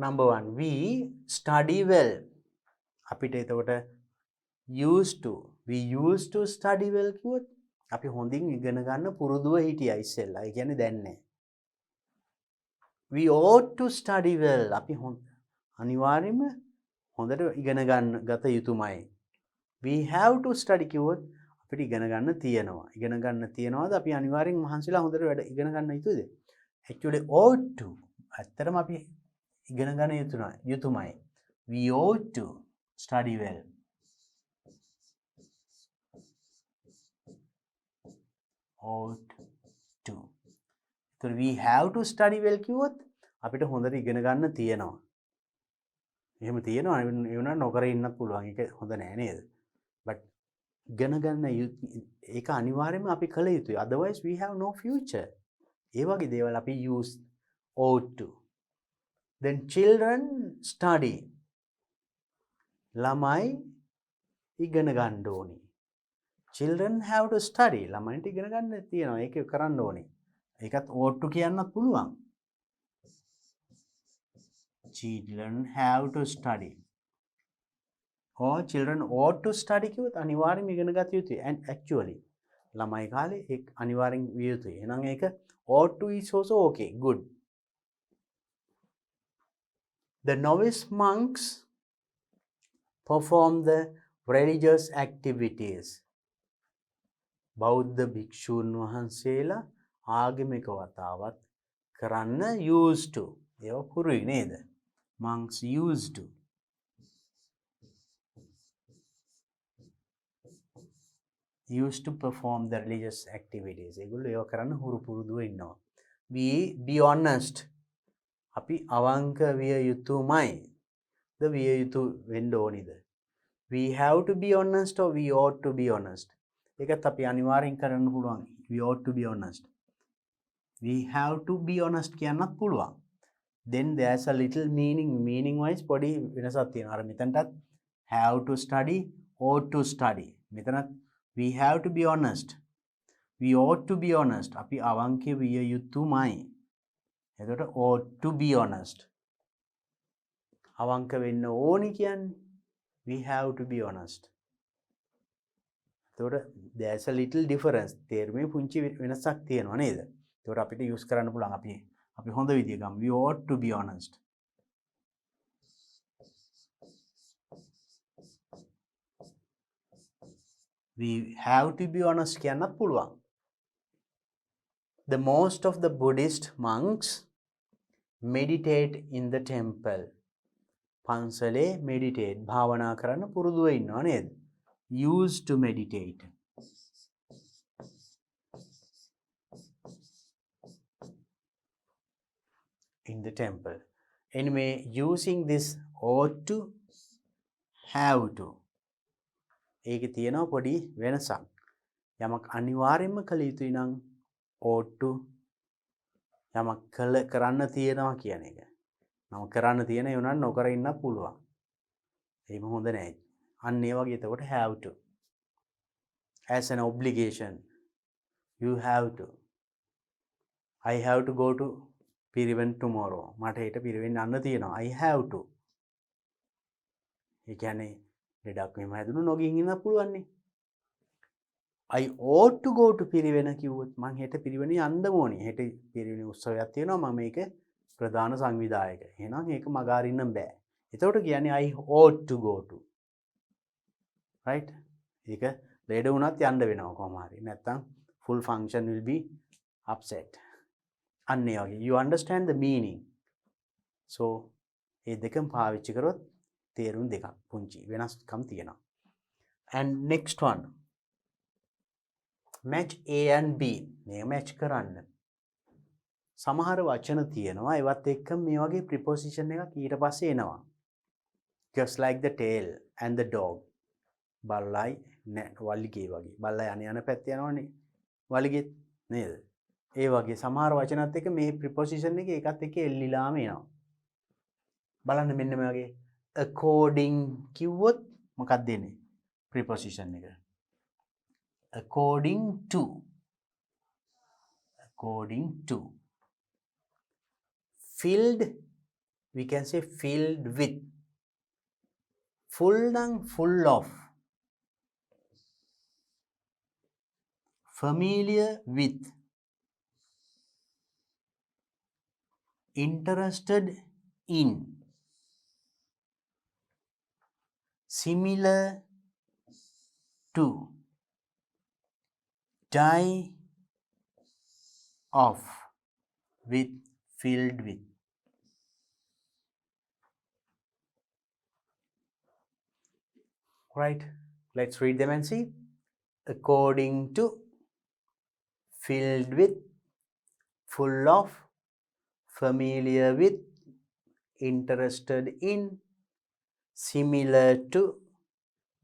Number 1. We study well. අපිට එතකොට used to. We used to study well කිව්වොත් අපි හොඳින් ඉගෙන ගන්න පුරුදුව හිටියා ඉස්සෙල්ලා. ඒ කියන්නේ දැන් නෑ. We ought to study well. අපි අනිවාර්යයෙන්ම හොඳට ඉගෙන ගන්න ගත යුතුමයි. We have to study කිව්වොත් අපිට ඉගෙන ගන්න තියෙනවා. ඉගෙන ගන්න තියනවාද අපි අනිවාර්යෙන් මහන්සිලා හොඳට වැඩ ඉගෙන ගන්න යුතුද? Actually ought to. ඇත්තටම අපි ඉගෙන ගන්න යුතුමයි. We ought to study well. Ought to. So we have to study well කිව්වොත් අපිට හොඳට ඉගෙන ගන්න තියෙනවා. එහෙම තියෙනවා ඒ වුණා නොකර ඉන්නත් පුළුවන්. ඒක හොඳ නෑ නේද? But ඉගෙන ගන්න ඒක අනිවාර්යයෙන්ම අපි කළ යුතුයි. Otherwise we have no future. ඒ වගේ දේවල් අපි use ought to. Then children study. ළමයි ඉගෙන ගන්න ඕනි. Children have to study. ළමයින්ට ඉගෙන ගන්න තියෙනවා. ඒක කරන්න ඕනේ. ඒකත් ought to කියන්නත් පුළුවන්. Children have to study. Or children ought to study කිව්වොත් අනිවාර්යයෙන්ම ඉගෙන ගත යුතුයි. And actually ළමයි කාලේ ඒක අනිවාර්යෙන් විය යුතුයි. එහෙනම් ඒක ought to is also okay. Good. The novice monks perform the religious activities. බෞද්ධ භික්ෂූන් වහන්සේලා ආගමික වතාවත් කරන්න used to. ඒවා පුරුයි නේද? Monks used to. Used to perform the religious activities. ඒගොල්ලෝ ඒවා කරන්න හුරු පුරුදුව ඉන්නවා. We be honest. අපි අවංක විය යුතුමයි. ද විය යුතු වෙන්න ඕනිද? We have to be honest or we ought to be honest. ඒකත් අපි අනිවාර්යෙන් කරන්න පුළුවන්. We ought to be honest. We have to be honest කියන්නත් පුළුවන්. Then there's a little meaning wise පොඩි වෙනසක් තියෙනවා. අර මෙතනටත් have to study, ought to study. මෙතනත් we have to be honest. We ought to be honest. අපි අවංක විය යුතුමයි. එතකොට ought to be honest. අවංක වෙන්න ඕනි කියන්නේ we have to be honest. එතකොට there's a little difference. තේරුමේ පුංචි වෙනසක් තියෙනවා නේද? එතකොට අපිට use කරන්න පුළුවන් අපි හොඳ විදිය ගමු. We ought to be honest. We have to be honest කියන්නත් පුළුවන්. The most of the Buddhist monks meditate in the temple. පන්සලේ meditate භාවනා කරන්න පුරුදුව ඉන්නවා නේද? Used to meditate. In the temple. Anyway, using this ought to, have to. ඒකේ තියෙනවා පොඩි වෙනසක්. යමක් අනිවාර්යයෙන්ම කළ යුතුයි නම් ought to යමක් කරන්න තියෙනවා කියන එක. නම් කරන්න තියෙන ඒ උනන් නොකර ඉන්න පුළුවන්. එහෙම හොඳ නැහැ. අන්න ඒ වගේ එතකොට have to. As an obligation. You have to. I have to go to Piriven tomorrow. මට හෙට පිරිවෙන් යන්න තියෙනවා. I have to. ඒ කියන්නේ ලෙඩක් මෙහෙම හැදුණු නොගින් ඉන්න පුළුවන් නේ. I ought to go to Piriven කිව්වොත් මං හෙට පිරිවෙන යන්න ඕනේ. හෙට පිරිවෙන උත්සවයක් තියෙනවා මම මේක ප්‍රධාන සංවිධායක. එහෙනම් ඒක මග අරින්න බෑ. එතකොට කියන්නේ I ought to go to. Right? ඒක ලෙඩ වුණත් යන්න වෙනවා කොහොම හරි. නැත්තම් full function will be upset. අන්න ඒ වගේ. You understand the meaning. So ඒ දෙකම පාවිච්චි කරොත් තේරුම් දෙකක් පුංචි වෙනස්කම් තියෙනවා. And next one. Match A and B. මේ match කරන්න. සමහර වචන තියෙනවා ඒවත් එක්ක මේ වගේ preposition එකක් ඊට පස්සේ එනවා. Just like the tail and the dog. බල්ලයි වලිගේ වගේ. බල්ලා යන පැත්තේ යනවනේ. වලිගෙත් නේද? ඒ වගේ සමහර වචනත් එක්ක මේ preposition එක ඒකත් එක්ක එල්ලිලාම එනවා. බලන්න මෙන්න මේ වගේ according කිව්වොත් මොකක්ද දෙන්නේ? preposition එක. According to. According to. Filled, we can say filled with. Full and full of. Familiar with. Interested in. Similar to. Die of. With. Filled with. Right, let's read them and see. According to, filled with, full of, familiar with, interested in, similar to,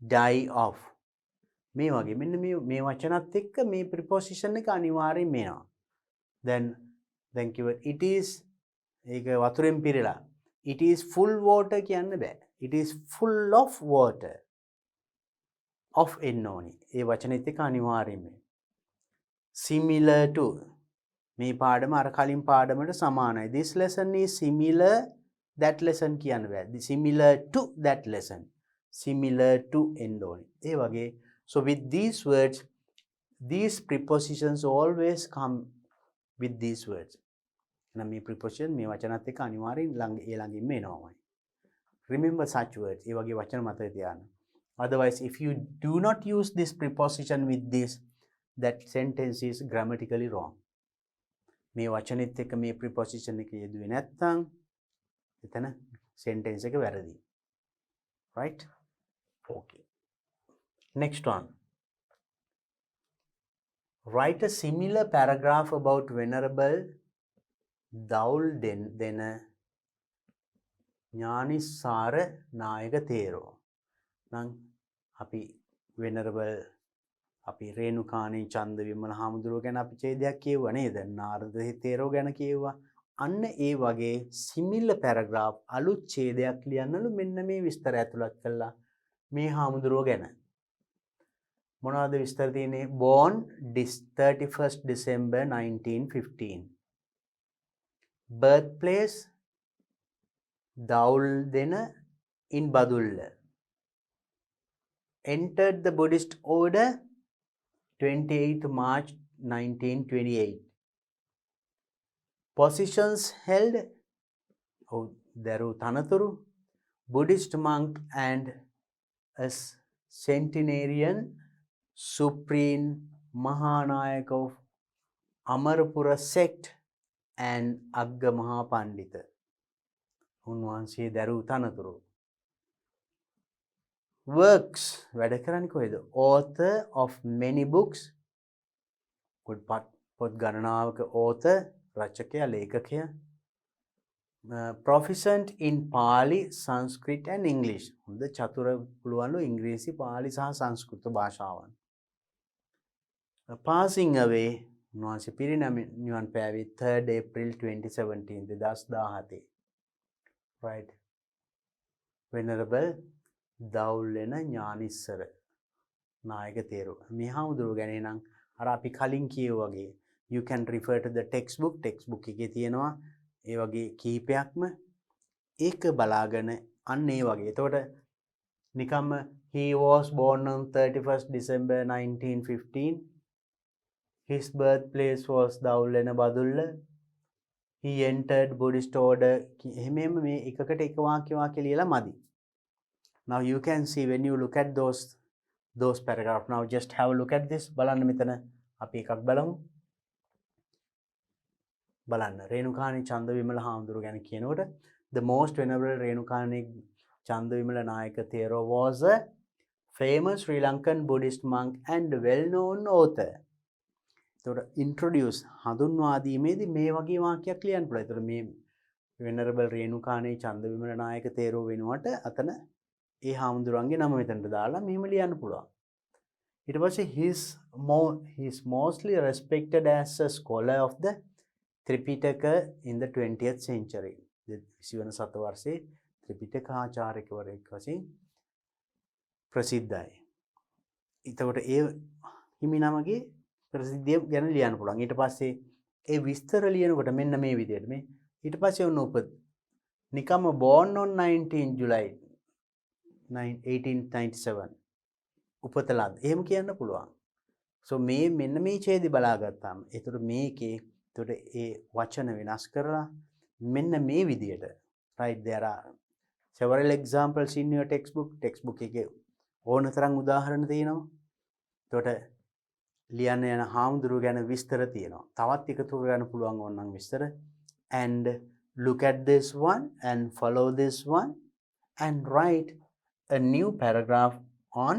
die of. මේ වගේ මෙන්න මේ වචනත් එක්ක මේ preposition එක අනිවාර්යයෙන් මේනවා. then කිව්ව it is ඒක වතුරෙන් පිරෙලා it is full water කියන්න බෑ. it is full of water. of එන්න ඕනි. ඒ වචනෙත් එක්ක අනිවාර්යයෙන්ම. similar to මේ පාඩම අර කලින් පාඩමට සමානයි. this lesson is similar that lesson කියන්න බෑ. similar to that lesson. similar to එන්න ඕනි. ඒ වගේ so with these words these prepositions always come with these words. එහෙනම් මේ preposition මේ වචනත් එක්ක අනිවාර්යෙන් ළඟින්ම එනවාමයි. remember such words. ඒ වගේ වචන මතක තියාගන්න. Otherwise, if you do not use this preposition with this, that sentence is grammatically wrong. මේ වචනෙත් එක්ක මේ preposition එක යෙදුවේ නැත්නම් එතන sentence එක වැරදි. Right? Okay. Next one. Write a similar paragraph about Venerable Daul Dena ඥානිසාර නායක තේරෝ. නම් අපි වෙනරබල් අපි රේණුකාණී චන්ද විමල හාමුදුරුවෝ ගැන අපි ඡේදයක් කියුවා නේද? නාරද තේරෝ ගැන කියුවා. අන්න ඒ වගේ සිමිලර් පැරග්‍රාෆ් අලුත් ඡේදයක් ලියන්නලු මෙන්න මේ විස්තර ඇතුළත් කළා මේ හාමුදුරුවෝ ගැන. මොනවද විස්තර තියෙන්නේ? born 31st December 1915. birthplace Dauldena in Badulla. Entered the Buddhist order 28th March 1928. Positions held Daru Tanaturu, Buddhist monk and a centenarian supreme Mahanayak of Amarapura sect and Agga Mahapandita. Unwansi Daru Tanaturu. Works වැඩ කරන්නේ කොහෙද? author of many books. පොත් ගණනාවක author රචකයා ලේඛකයා. proficient in Pali, Sanskrit and English. හොඳ චතුර පුළුවන්ලු ඉංග්‍රීසි, පාලි සහ සංස්කෘත භාෂාවන්. passing away උන්වහන්සේ පිරිනිවන් පෑවේ 3rd April 2017 2017. Right. Venerable දවුල්ලෙන ඥානිස්සර නායක තේරුව. මේ හාමුදුරුව ගැන නම් අර අපි කලින් කියව වගේ you can refer to the textbook එකේ තියෙනවා ඒ වගේ කීපයක්ම ඒක බලාගෙන අන්න ඒ වගේ. එතකොට නිකම්ම he was born on 31st December 1915. His birthplace was දවුල්ලෙන Badulla. He entered Buddhist order. එහෙමම මේ එකකට එක වාක්‍ය ලියලා මදි. Now you can see when you look at those paragraphs. Now just have a look at this. බලන්න මෙතන අපි එකක් බලමු. බලන්න රේණුකාණී චන්දවිමල හාමුදුරුව ගැන කියනකොට the most venerable රේණුකාණී චන්දවිමල නායක තේරෝ was a famous Sri Lankan Buddhist monk and well-known author. එතකොට introduce හඳුන්වා දීමේදී මේ වගේ වාක්‍යයක් ලියන්න පුළුවන්. එතකොට මේ venerable රේණුකාණී චන්දවිමල නායක තේරෝ වෙනුවට අතන ඒ හාමුදුරන්ගේ නම මෙතනට දාලා මෙහෙම ලියන්න පුළුවන්. ඊට පස්සේ he's mostly respected as a scholar of the Tripitaka in the 20th century. 20 සතවර්ෂයේ ත්‍රිපිටකාචාර්යවරයෙක් වශයෙන් ප්‍රසිද්ධයි. එතකොට ඒ හිමිනමගේ ප්‍රසිද්ධිය ගැන ලියන්න පුළුවන්. ඊට පස්සේ ඒ විස්තර ලියනකොට මෙන්න මේ විදිහට මේ ඊට පස්සේ ඔන්න නිකම්ම born on 19 July 1897 උපතලද එහෙම කියන්න පුළුවන්. so මේ මෙන්න මේ ඡේදي බලාගත්තාම ඒතර මේකේ ඒතර ඒ වචන වෙනස් කරලා මෙන්න මේ විදිහට right there are several examples in your textbook එකේ ඕන තරම් උදාහරණ තියෙනවා. එතකොට ලියන්න යන හාමුදුරුව ගැන විස්තර තියෙනවා. තවත් එකතු කරගන්න පුළුවන් ඕනනම් විස්තර and look at this one and follow this one and write a new paragraph on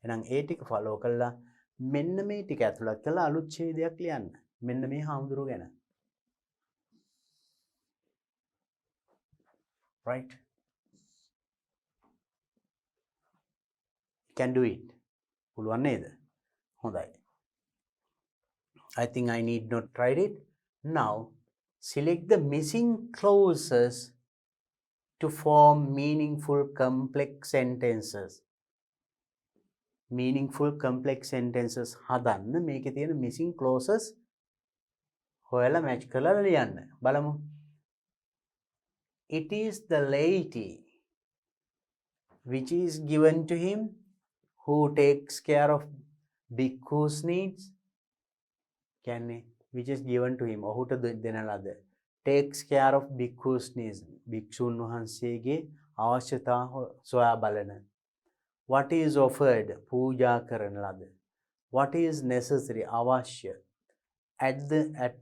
එහෙනම් ඒ ටික follow කළා මෙන්න මේ ටික ඇතුළත් කරලා අලුත් ඡේදයක් ලියන්න. මෙන්න මේ හාමුදුරුව ගැන. right can do it. පුළුවන් නේද? හොඳයි. I think I need not try it. Now select the missing clauses to form meaningful complex sentences. meaningful complex sentences හදන්න මේකේ තියෙන missing clauses හොයලා match කරලා ලියන්න. බලමු. It is the laity which is given to him who takes care of bhikkhu's needs. කියන්නේ which is given to him ඔහුට දෙන ලද takes care of bhikkhu's needs භික්ෂුන් වහන්සේගේ අවශ්‍යතා සොයා බලන. what is offered පූජා කරන ලද. what is necessary අවශ්‍ය. at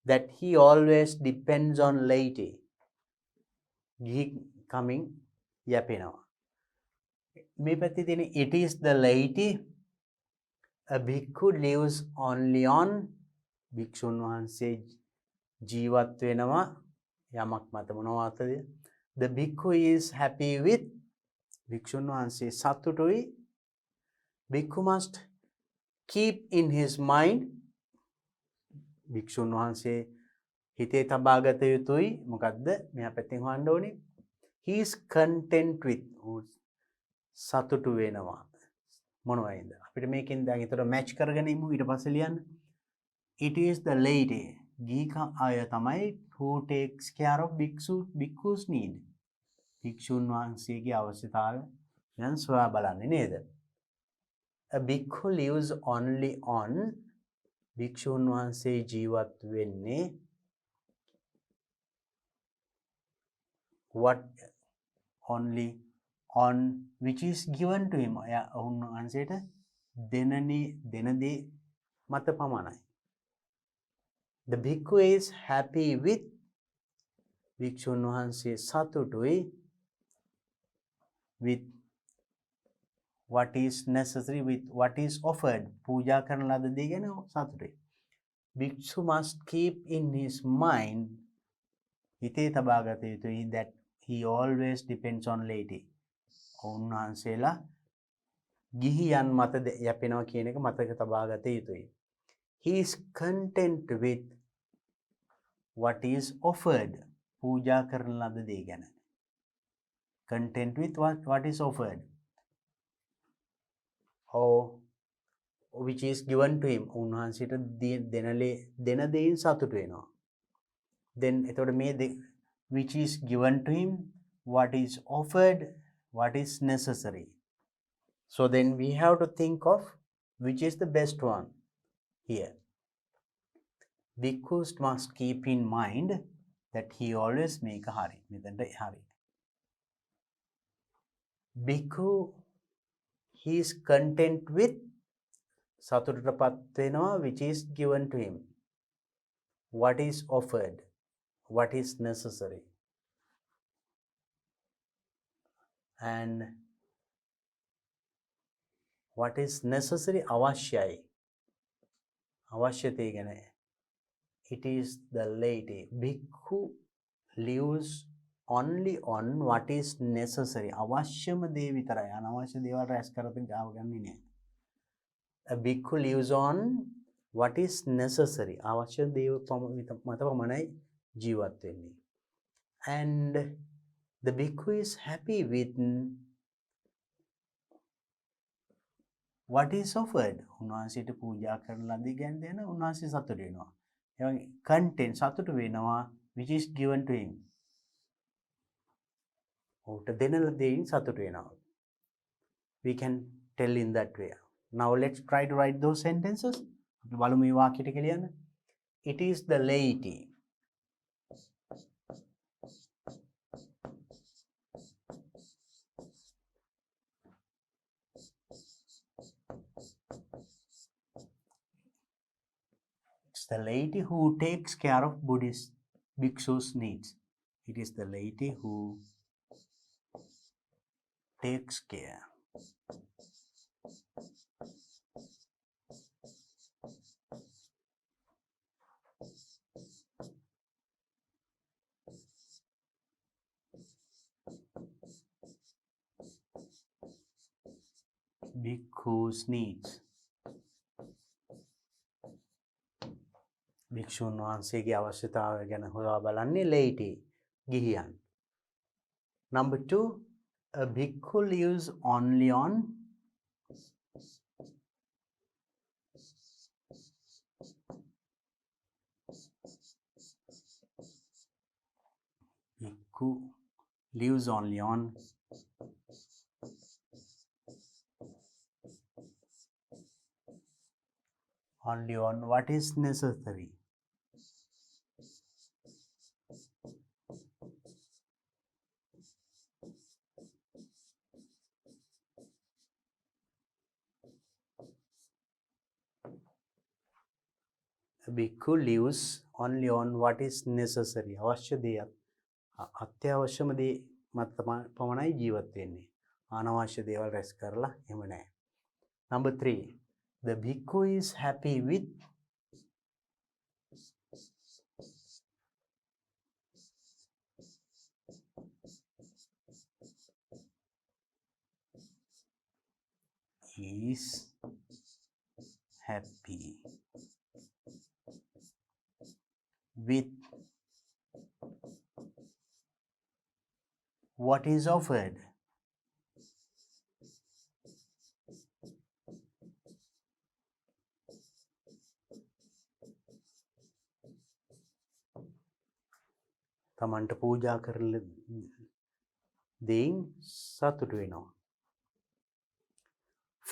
that he always depends on laity ගිහි coming යැපෙනවා. මේ පැත්තේ තියෙන it is the laity a bhikkhu lives only on භික්ෂුන් වහන්සේ ජීවත් වෙනවා යමක් මත මොනවාද? the bhikkhu is happy with භික්ෂුන් වහන්සේ සතුටුයි. bhikkhu must keep in his mind භික්ෂුන් වහන්සේ හිතේ තබාගත යුතුයි. මොකද්ද? මෙහා පැත්තෙන් හොයන්න ඕනේ. he is content with සතුටු වෙනවා. මොනවයින්ද? අපිට මේකෙන් දැන් ඒතර මැච් කරගෙන ඉමු. ඊට පස්සේ ලියන්න. it is the lady ගීක අය තමයි who takes care of bhikkhu's need භික්ෂුන් වහන්සේගේ අවශ්‍යතාවය දැන් සොයා බලන්නේ නේද? a bhikkhu lives only on භික්ෂුන් වහන්සේ ජීවත් වෙන්නේ what only on which is given to him උන්වහන්සේට දෙන දේ මත පමණයි. the bhikkhu is happy with භික්ෂුන් වහන්සේ සතුටුයි with what is necessary with what is offered පූජා කරන ලද දේ ගැන සතුටුයි. භික්ෂු must keep in his mind හිතේ තබාගත යුතුයි that he always depends on laity උන්වහන්සේලා ගිහියන් මත යැපෙනවා කියන එක මතක තබාගත යුතුයි. he is content with what is offered පූජා කරන ලද දේ ගැන content with what is offered or which is given to him. උන්වහන්සේට දෙන දෙයින් සතුට වෙනවා. Then එතකොට මේ which is given to him, what is offered, what is necessary. So then we have to think of which is the best one here. Bhikkhus must keep in mind that he always make a hari. මෙතනට hari. Bhikkhu, he is content with සතුටටපත් වෙනවා which is given to him, what is offered, what is necessary. And what is necessary? අවශ්‍යයි. අවශ්‍යතේ ගැන. It is the laity. Bhikkhu lives only on what is necessary. අවශ්‍යම දේ විතරයි. අනවශ්‍ය දේවල් රැස් කරගෙන ගාවගන්නේ නෑ. A bhikkhu lives on what is necessary. අවශ්‍ය දේ මත පමණයි ජීවත් වෙන්නේ. And the bhikkhu is happy with what is offered. උන්වහන්සේට පූජා කරන ලදී ගැන දෙන උන්වහන්සේ සතුට වෙනවා. ඒ වගේ content සතුට වෙනවා which is given to him. ඔහුට දෙන දෙයින් සතුට වෙනවා. We can tell in that way. Now let's try to write those sentences. අපි බලමු මේ වාක්‍ය ටික ලියන්න. It is the laity. It's the laity who takes care of Buddhist bhikshus' needs. It is the laity who takes care. Bhikkhu's needs. භික්ෂුන් වහන්සේගේ අවශ්‍යතාවය ගැන හොයා බලන්නේ laity, ගිහියන්. Number 2, a bhikkhu lives only on bhikkhu lives only on what is necessary. A bhikkhu lives only on what is necessary. අවශ්‍ය දේ අත්‍යවශ්‍යම දේ මත පමණයි ජීවත් වෙන්නේ. අනවශ්‍ය දේවල් රැස් කරලා එහෙම නැහැ. Number 3, the bhikkhu is happy with what is offered. තමන්ට පූජා කරන දෙයින් සතුට වෙනවා.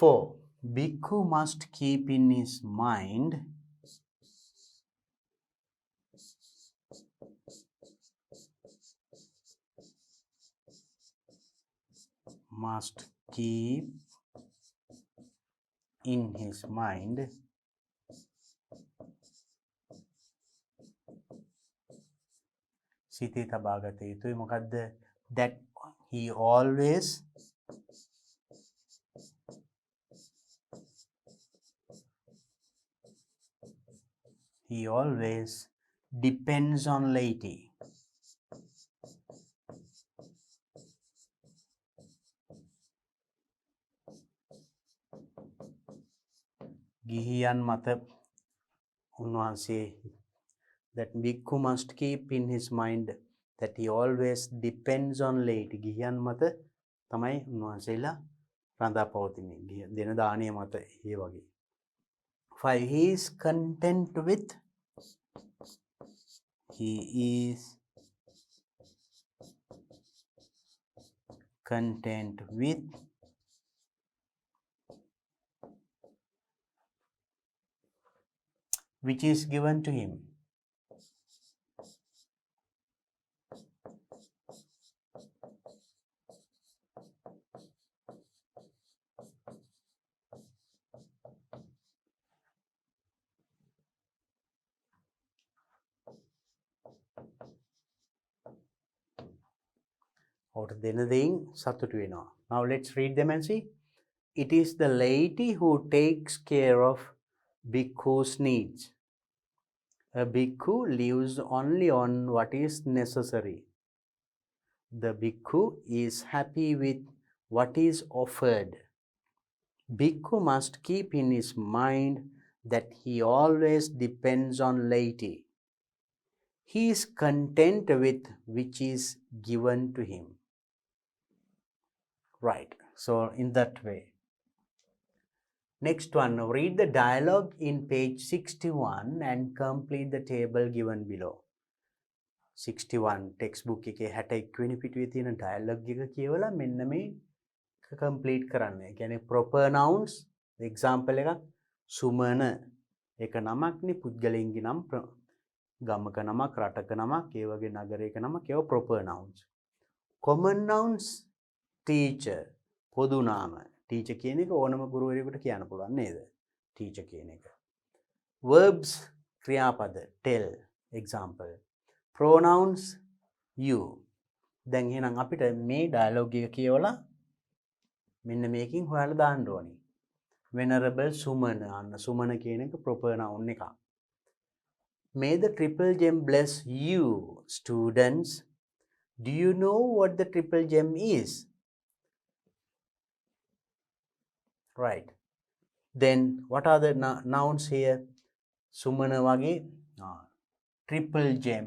4, bhikkhu must keep in his mind සිතේ තබාගත යුතුයි. මොකද්ද? That he always depends on laity. ගිහියන් මත උන්වහන්සේ that bhikkhu must keep in his mind that he always depends on laity. ගිහියන් මත තමයි උන්වහන්සේලා රඳා පවතින්නේ. දෙන දාණය මත ඒ වගේ. 5. He is content with which is given to him. Now let's read them and see. It is the laity who takes care of bhikkhu's needs. A bhikkhu lives only on what is necessary. The bhikkhu is happy with what is offered. Bhikkhu must keep in his mind that he always depends on laity. He is content with which is given to him. Right, so in that way. Next one, read the dialogue in page 61 and complete the table given below. 61 textbook එකේ 61 වෙනි පිටුවේ තියෙන dialogue එක කියවලා මෙන්න මේ complete කරන්න. ඒ කියන්නේ proper nouns example එකක් සුමන එක නමක්නේ පුද්ගලයන්ගේ නම් ගමක නමක් රටක නමක් ඒ වගේ නගරයක නමක් ඒවා proper nouns. Common nouns teacher පොදු නාම teacher කියන එක ඕනම ගුරුවරයෙකුට කියන්න පුළුවන් නේද? teacher කියන එක. Verbs ක්‍රියාපද tell example. Pronouns you. දැන් එහෙනම් අපිට මේ dialogue එක කියවලා මෙන්න මේකෙන් හොයලා දාන්න ඕනේ. Venerable Sumana. අන්න සුමන කියන එක proper noun එකක්. May the triple gem bless you, students. Do you know what the triple gem is? Right. Then what are the nouns here? Sumana wage triple gem.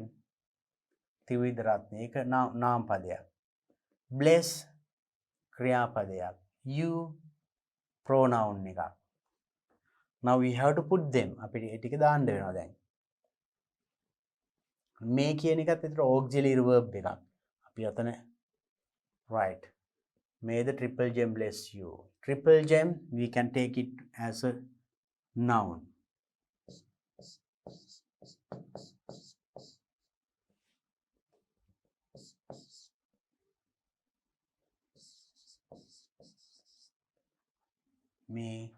ත්‍රිවිධ රත්නය. ඒක නාම පදයක්. Bless ක්‍රියාපදයක්. You pronoun එකක්. Now we have to put them. අපිට ඒ ටික දාන්න වෙනවා දැන්. මේ කියන එකත් විතර auxiliary verb එකක්. අපි අතන right. May the triple gem bless you. Triple gem, we can take it as a noun. May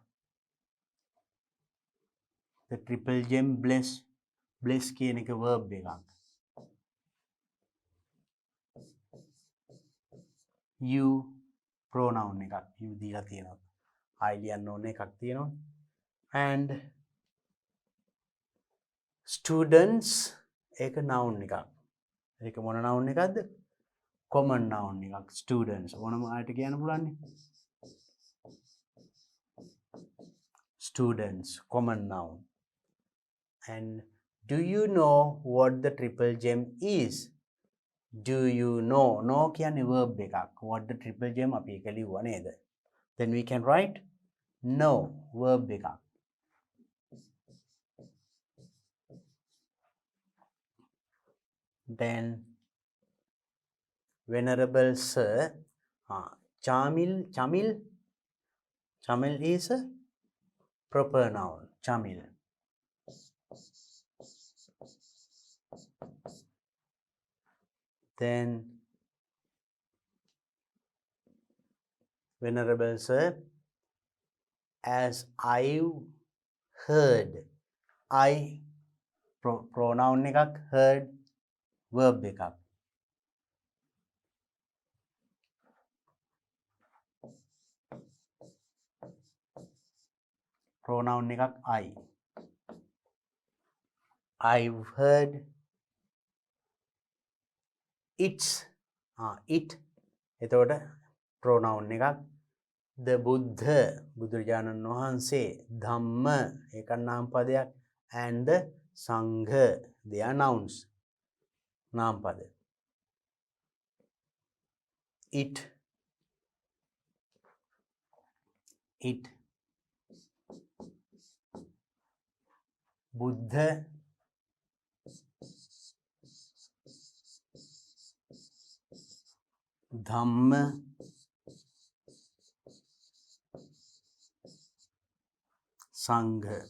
the triple gem bless කියන එක verb එකක්. You pronoun එකක්. You දීලා තියෙනවා. I ලියන්න ඕනේ එකක් තියෙනවා. And students ඒක noun එකක්. ඒක මොන noun එකක්ද? Common noun එකක්. Students ඕනම ආයත කියන්න පුළුවන් නේ. Students common noun. And do you know what the triple gem is? Do you know? No කියන්නේ verb එකක්. What the triple gem අපි ඒක ලිව්වා නේද? Then we can write no verb එකක්. Then venerable sir, Chamil is a proper noun. Chamil. Then venerable sir, as I've heard. I pronoun එකක්, heard verb එකක්. pronoun එකක් I. I've heard it's it එතකොට pronoun එකක්. the Buddha බුදුරජාණන් වහන්සේ, ධම්ම ඒක නාම පදයක්, and the Sangha they are nouns නාම පද. it, buddha, dhamma, sangha.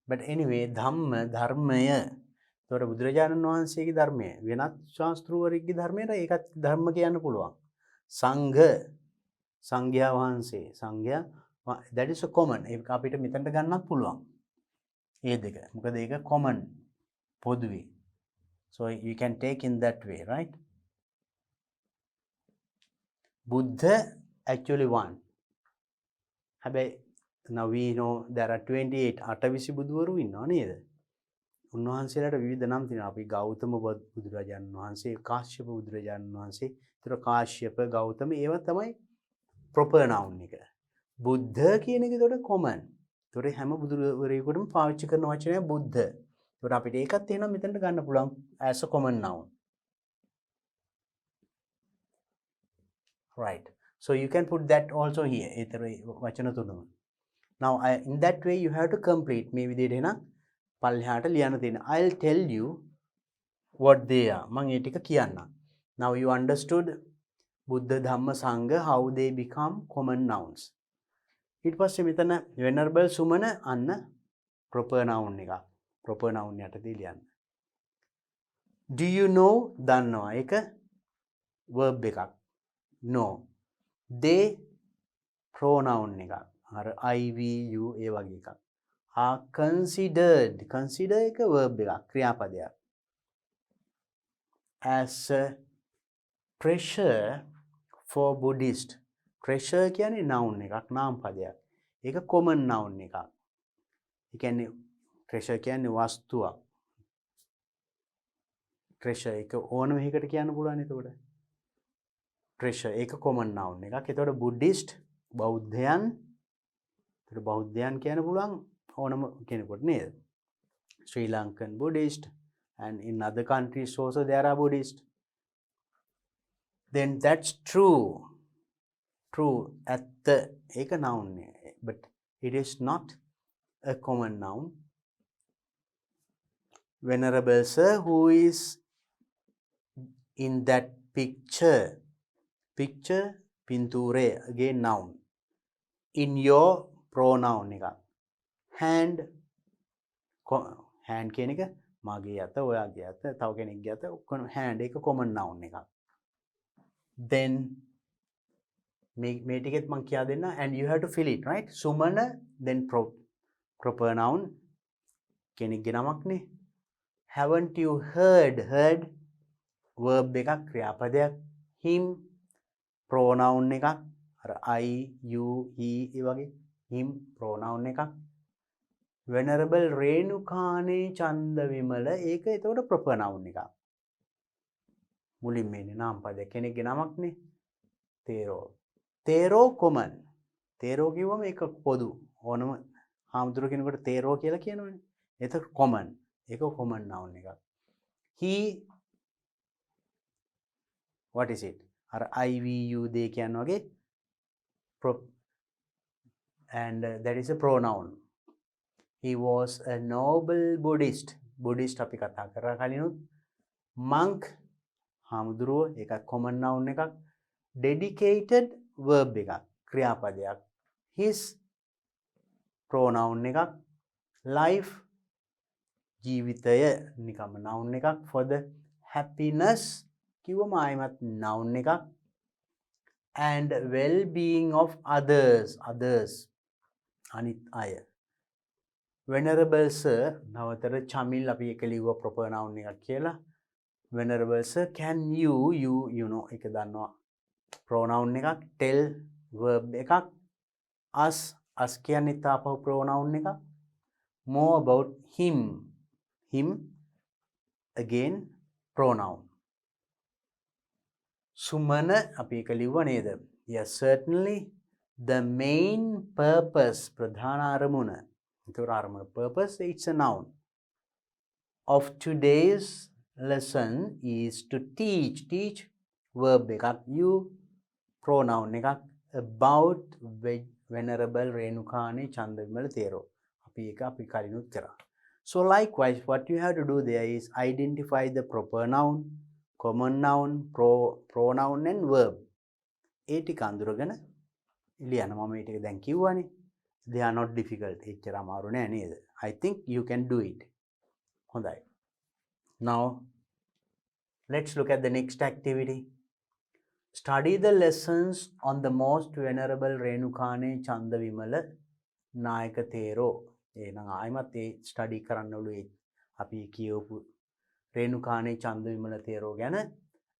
But anyway, dhamma, dharmaya. තොර බුදුරජාණන් වහන්සේගේ ධර්මය වෙනත් ශාස්ත්‍රූවරයෙක්ගේ ධර්මයට ඒකත් ධර්ම කියන්න පුළුවන්. සංඝ, සංඝයා වහන්සේ, සංඝයා, that is a common. ඒක අපිට මෙතනට ගන්නත් පුළුවන්. ඒ දෙක. මොකද ඒක common, පොදුවේ. So you can take in that way, right? Buddha actually one. හැබැයි now we know there are 28 අටවිසි බුදුවරු ඉන්නවා නේද? උන්වහන්සේලාට විවිධ නම් තියෙනවා. අපි ගෞතම බුදුරජාණන් වහන්සේ, කාශ්‍යප බුදුරජාණන් වහන්සේ, ඒතර කාශ්‍යප, ගෞතම ඒවා තමයි proper noun එක. බුද්ධ කියන එක ඒතකොට common. ඒතකොට හැම බුදුවරයෙකුටම පාවිච්චි කරන වචනය බුද්ධ. ඒතකොට අපිට ඒකත් එහෙනම් මෙතනට ගන්න පුළුවන් as a common noun. Right. So you can put that also here. ඒතර වචන තුනම. Now in that way you have to complete මේ විදිහට එහෙනම් පල්ලෙහාට ලියන්න තියෙන. I'll tell you what they are. මම ඒ ටික කියන්නම්. Now you understood Buddha, Dhamma, Sangha, how they become common nouns. ඊට පස්සේ මෙතන venerable සුමන අන්න proper noun එක. proper noun යටතේ ලියන්න. Do you know? දන්නවා. ඒක verb එකක්. No. They pronoun එකක්. අර I, we, you ඒ වගේ එකක්. are considered. Consider එක verb එකක්, ක්‍රියාපදයක්. as a treasure for Buddhist. treasure කියන්නේ noun එකක්, නාම පදයක්. ඒක common noun එකක්. ඒ කියන්නේ treasure කියන්නේ වස්තුවක්. treasure එක ඕනම එකකට කියන්න පුළුවන් එතකොට. treasure ඒක common noun එකක්. එතකොට Buddhist බෞද්ධයන්. එතකොට බෞද්ධයන් කියන්න පුළුවන් ඕනම කෙනෙකුට නේද? Sri Lankan Buddhist and in other countries also there are Buddhist. Then that's true. True at the ඒක noun but it is not a common noun. Venerable sir, who is in that picture? Picture pinture again noun. In your pronoun එක. hand hand කියන එක මගේ අත, ඔයාගේ අත, තව කෙනෙක්ගේ අත ඔක්කොම hand එක common noun එකක්. Then මේ ටිකෙත් මම කියා දෙන්න and you have to fill it, right? Sumana then proper noun කෙනෙක්ගේ නමක්නේ. Haven't you heard? heard verb එකක්, ක්‍රියාපදයක්. him pronoun එකක්. අර I, you, he ඒ වගේ him pronoun එකක්. Venerable රේණුකානේ චන්ද විමල ඒක එතකොට proper noun එකක්. මුලින්ම එන්නේ නාම පදයක්, කෙනෙක්ගේ නමක්නේ. තේරෝ. තේරෝ common. තේරෝ කිව්වම ඒක පොදු. ඕනම හාමුදුරුවෝ කෙනෙකුට තේරෝ කියලා කියනවනේ. ඒක common. ඒක common noun එකක්. He what is it? අර I, we, you they කියන වගේ and that is a pronoun. He was a noble Buddhist. Buddhist අපි කතා කරා කලිනුත්. Monk හාමුදුරුවෝ ඒකත් common noun එකක්. Dedicated verb එකක්, ක්‍රියාපදයක්. His pronoun එකක්. Life ජීවිතය නිකම්ම noun එකක්. For the happiness කිව්වම ආයෙමත් noun එකක්. And well-being of others. others අනිත් අය. Venerable sir, නවතර චමිල් අපි එක ලිව්ව proper noun එකක් කියලා. Venerable sir, can you know එක දන්නවා pronoun එකක්. tell verb එකක්. us කියන්නේ තාපහු pronoun එකක්. more about him again pronoun. Sumana අපි එක ලිව්ව නේද? yes, certainly the main purpose ප්‍රධාන අරමුණ. ඒතර අරමුණ purpose it's a noun of today's lesson is to teach. Teach verb එකක්. You pronoun එකක්. About Venerable Renukane Chandavimala Thero. අපි එක අපි කලිනුත් කරා. So likewise, what you have to do there is identify the proper noun, common noun, pronoun and verb. ඒ ටික අඳුරගෙන ලියන්න. මම මේ ටික දැන් කිව්වනේ. They are not difficult. එච්චර අමාරු නෑ නේද? I think you can do it. හොඳයි. Now let's look at the next activity. Study the lessons on the most venerable Renukane Chandavimala Nayaka Thero. එහෙනම් ආයිමත් ඒ ස්ටඩි කරන්න ඕනේ අපි කියවපු Renukane Chandavimala Thero ගැන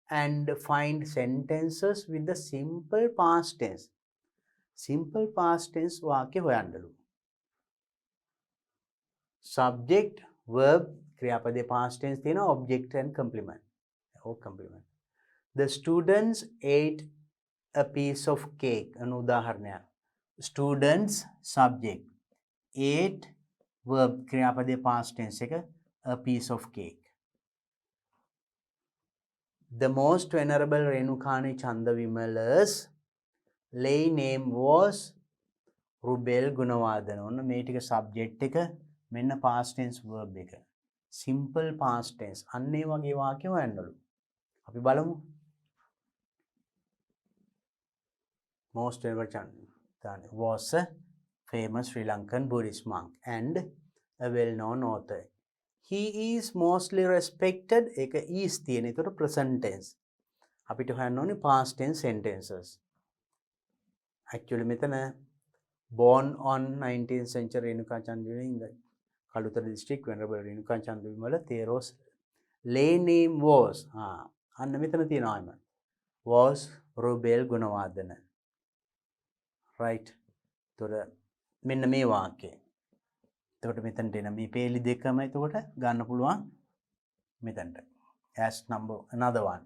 and find sentences with the simple past tense. Simple past tense වාක්‍ය හොයන්නලු. Subject, verb, ක්‍රියාපදයේ past tense තියෙනවා, object and complement. or complement. The students ate a piece of cake. An උදාහරණයක්. Students subject. Ate verb ක්‍රියාපදයේ past tense එක a piece of cake. The most venerable Renukane Chandavimala's lay name was Rubel Gunawardana. ඔන්න මේ ටික subject එක මෙන්න past tense verb එක. Simple past tense. අන්න ඒ වගේ වාක්‍ය හොයන්නලු. අපි බලමු. Most venerable Chandavimala was a famous Sri Lankan Buddhist monk and a well-known author. He is mostly respected. එක is තියෙන. ඒතර present tense. අපිට හොයන්න ඕනේ past tense sentences. Actually මෙතන born on 19th century Renuka Chandavimala in the Kalutara district, Venerable Renuka Chandavimala Thero's lay name was අන්න මෙතන තියෙනවා was Rubel Gunawardana. Right. එතකොට මෙන්න මේ වාක්‍යය. එතකොට මෙතනට එන මේ පේලි දෙකම එතකොට ගන්න පුළුවන් මෙතනට. As number another one.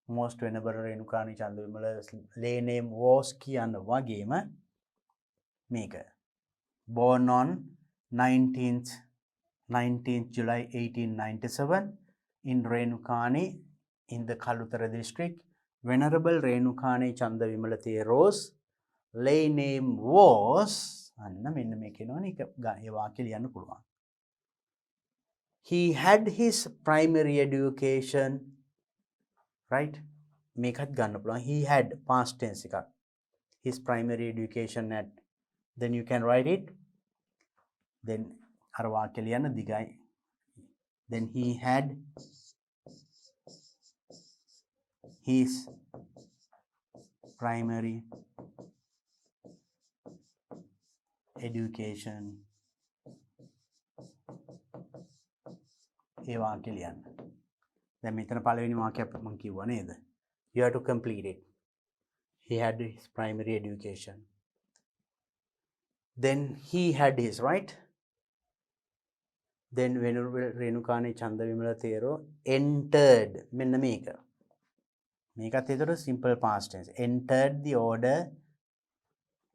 Most venerable Renukane Chandavimala's lay name was කියන වගේම මේක. Born on 19th July 1897 in Renukane in the Kalutara district. Venerable Renukane Chandavimala Thero's lay name was අන්න මෙන්න මේක එනවනේ ඒ වාක්‍ය ලියන්න පුළුවන්. He had his primary education, right? මේකත් ගන්න පුළුවන්. He had past tense එකක්. His primary education at, then you can write it. Then අර වාක්‍ය ලියන්න දිගයි. Then he had his primary education. ඒ වාක්‍ය ලියන්න. දැන් මෙතන පළවෙනි වාක්‍යය මම කිව්වා නේද? You have to complete it. He had his primary education. Then he had his, right? Then Venerable Renukane Chandavimala Thero entered. මෙන්න මේක. මේකත් ඒතර simple past tense. Entered the order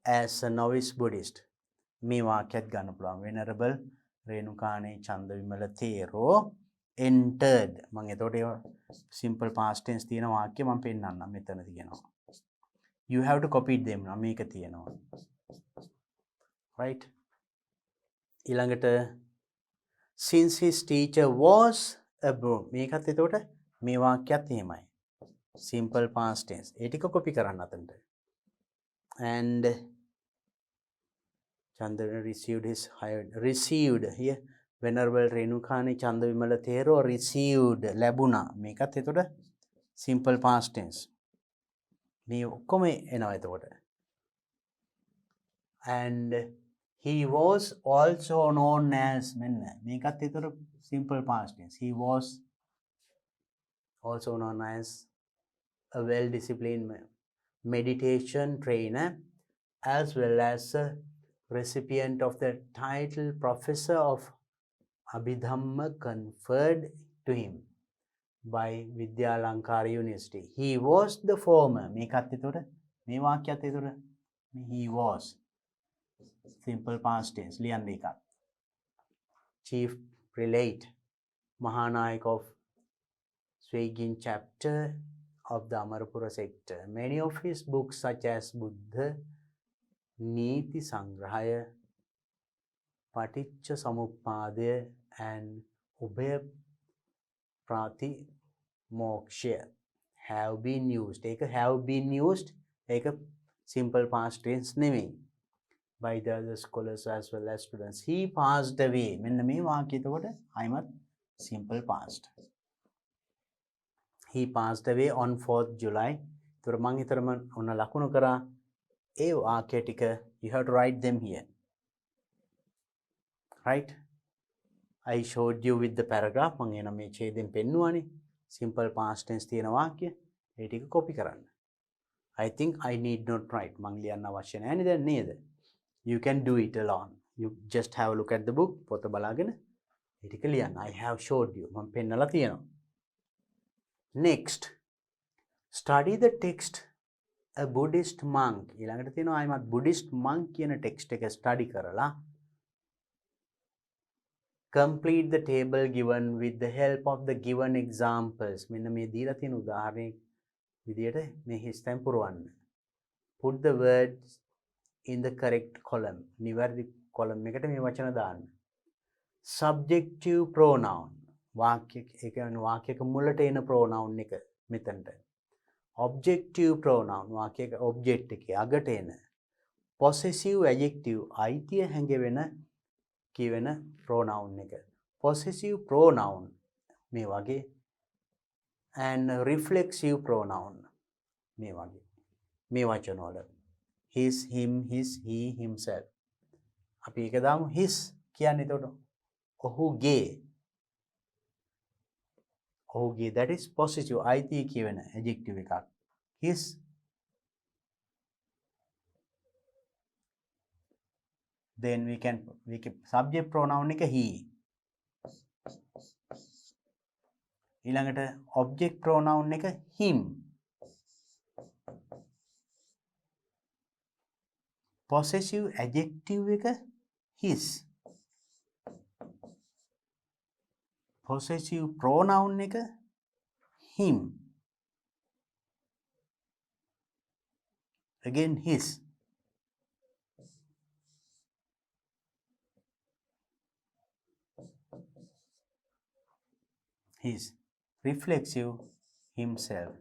as a novice Buddhist. මේ වාක්‍යයත් ගන්න පුළුවන්. Venerable Renukane Chandavimala Thero entered. මම එතකොට ඒ simple past tense තියෙන වාක්‍ය මම පෙන්නන්නම් මෙතන තියෙනවා. You have to copy them. මේක තියෙනවා. Right? ඊළඟට since his teacher was a Buddha. මේකත් එතකොට මේ වාක්‍යයත් එහෙමයි. Simple past tense. ඒ ටික copy කරන්න අතනට. And Chandavimala received here. Venerable Renukane Chandavimala Thero received ලැබුණා. මේකත් එතකොට simple past tense. මේ ඔක්කොම එනවා එතකොට. And he was also known as මෙන්න මේකත් එතකොට simple past tense. He was also known as a well-disciplined meditation trainer as well as a recipient of the title Professor of Abhidhamma conferred to him by Vidyalankara University. He was the former. මේකත් එතකොට මේ වාක්‍යයත් එතකොට he was simple past tense ලියන්න එකක්. Chief prelate Mahanayak of Swagin chapter of the Amarapura sector. Many of his books such as Buddha, Niti Sangrahaya, Paticca Samuppadaya and Ubhaya Pratimoksha have been used. Take a have been used, take a simple past tense නෙමෙයි. By the other scholars as well as students. He passed away. මෙන්න මේ වාක්‍යය එතකොට අයිමත් simple past. He passed away on 4th July. ඒතර මම හිතරම ඔන්න ලකුණු කරා. ඒ වාක්‍ය ටික you have to write them here. Right? I showed you with the paragraph. මම එන මේ ඡේදයෙන් පෙන්නුවානේ. Simple past tense තියෙන වාක්‍ය. ඒ ටික copy කරන්න. I think I need not write. මම ලියන්න අවශ්‍ය නැහැ නේද? නේද? You can do it alone. You just have a look at the book. පොත බලාගෙන ඒ ටික ලියන්න. I have showed you. මම පෙන්නලා තියෙනවා. Next, study the text. A Buddhist monk. ඊළඟට තියෙනවා අයමත් Buddhist monk කියන text එක study කරලා complete the table given with the help of the given examples. මෙන්න මේ දීලා තියෙන උදාහරණේ විදියට මේ හිස්තැන් පුරවන්න. Put the words in the correct column. නිවැරදි column එකට මේ වචන දාන්න. Subjective pronoun. වාක්‍ය ඒ කියන්නේ වාක්‍යයක මුලට එන pronoun එක මෙතනට. Objective pronoun වාක්‍යයක object එකේ අගට එන. Possessive adjective අයිතිය හැඟෙවෙන කියවෙන pronoun එක. Possessive pronoun මේ වගේ and reflexive pronoun මේ වගේ. මේ වචන වල his, him, his, he, himself. අපි ඒක දාමු his කියන්නේ එතකොට ඔහුගේ. ඔහුගේ that is possessive අයිතිය කියවෙන adjective එකක්. His then we can subject pronoun එක he. ඊළඟට object pronoun එක him. Possessive adjective එක his. Possessive pronoun එක him. Again his. His. Reflexive himself.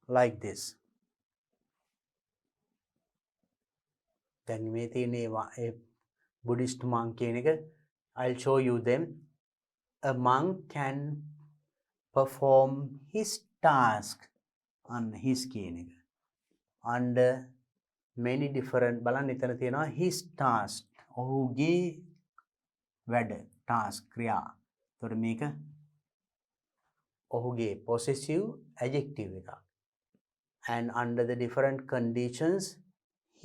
Like this. දැන් මේ තියෙන ඒ Buddhist monk කියන එක I'll show you them. A monk can perform his task on his කියන එක. Under many different බලන්න එතන තියෙනවා his task. ඔහුගේ වැඩ task ක්‍රියා. එතකොට මේක ඔහුගේ possessive adjective එකක්. And under the different conditions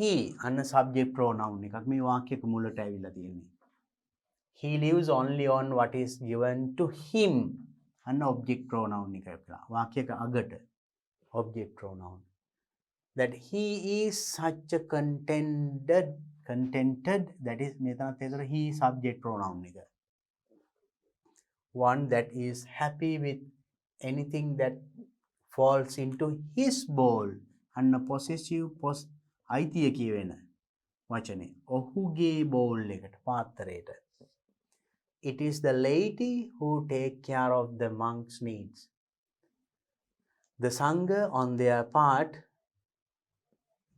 he අන්න subject pronoun එකක් මේ වාක්‍යයක මුලට ඇවිල්ලා තියෙන්නේ. He lives only on what is given to him අන්න object pronoun එක කියලා. වාක්‍යයක අගට object pronoun. That he is such a contented that is මෙතනත් ඒතර he subject pronoun එක. One that is happy with anything that falls into his bowl අන්න possessive අයිතිය කියවෙන වචනේ ඔහුගේ bowl එකට පාත්‍රයට. It is the laity who take care of the monk's needs. The Sangha on their part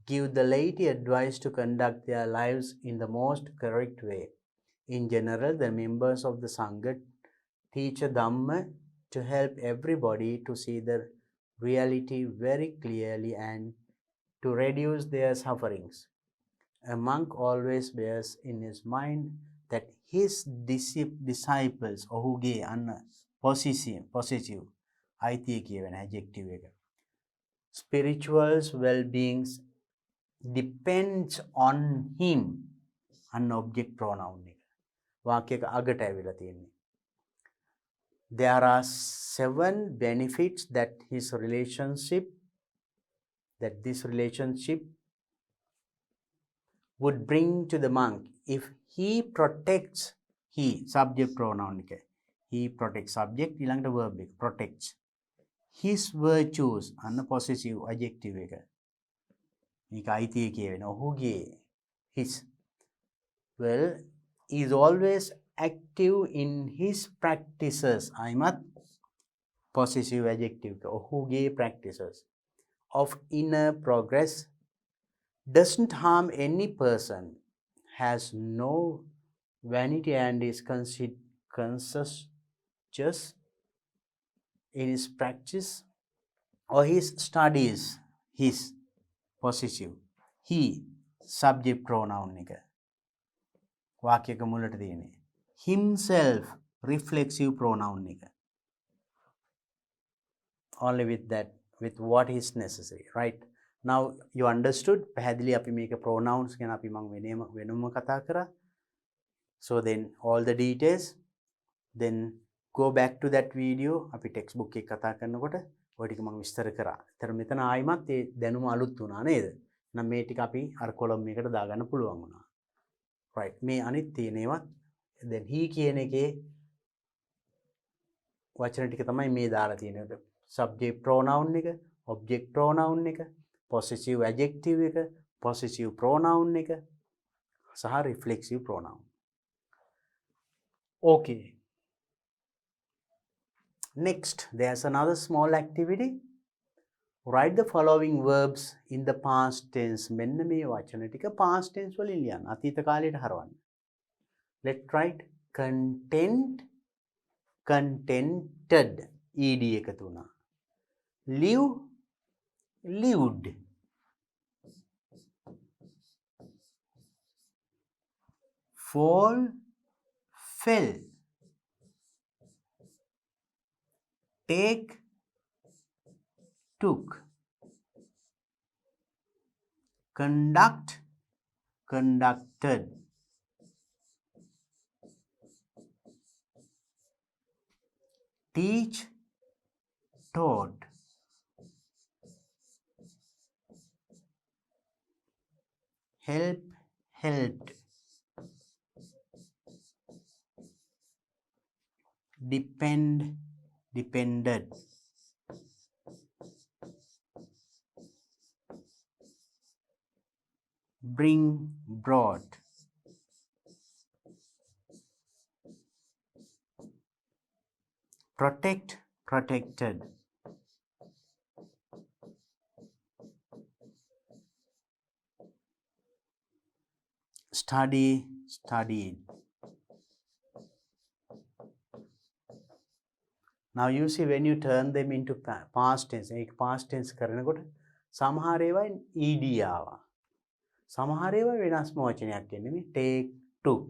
give the laity advice to conduct their lives in the most correct way. In general, the members of the Sangha teach a Dhamma to help everybody to see the reality very clearly and to reduce their sufferings. A monk always bears in his mind that his disciples, ඔහුගේ අන්න possessive අයිතිය කියවෙන adjective එක. Spiritual's well-being depends on him අන්න object pronoun එක. වාක්‍යයක අගට ඇවිල්ලා තියෙන්නේ. There are 7 benefits that this relationship would bring to the monk if he protects. He subject pronoun එක. He protects subject ඊළඟට verb එක protects his virtues අන්න possessive adjective එක. මේක අයිතිය කියවෙන ඔහුගේ his well is always active in his practices. අයිමත් possessive adjective එක ඔහුගේ practices of inner progress, doesn't harm any person, has no vanity and is conscious in his practice or his studies. His possessive he subject pronoun එක වාක්‍යයක මුලට තියෙන්නේ himself reflexive pronoun එක only with that with what is necessary, right? Now you understood පැහැදිලි අපි මේක pronouns ගැන අපි මම වෙනම කතා කරා. So then all the details, then go back to that video අපි textbook එක කතා කරනකොට ඔය ටික මම විස්තර කරා. ඒතර මෙතන ආයිමත් ඒ දැනුම අලුත් වුණා නේද? නම් මේ ටික අපි අර කොලම් එකකට දාගන්න පුළුවන් වුණා. right මේ අනිත් තියෙනේවත් then he කියන එකේ වචන ටික තමයි මේ දාලා තියෙන්නේ. subject pronoun එක, object pronoun එක, possessive adjective එක, possessive pronoun එක සහ reflexive pronoun. Okay. Next, there's another small activity. Write the following verbs in the past tense. මෙන්න මේ වචන ටික past tense වලින් ලියන්න. අතීත කාලයට හරවන්න. Let's write content, contented. ed එකතු වුණා. live, lived. fall, fell. take, took. conduct, conducted. teach, taught. help, helped. depend, depended. bring, brought. protect, protected. study, studied. Now you see when you turn them into past tense, एक past tense කරනකොට සමහර ඒවා ed ආවා. සමහර ඒවා වෙනස්ම වචනයක් එන්නේ මේ take, took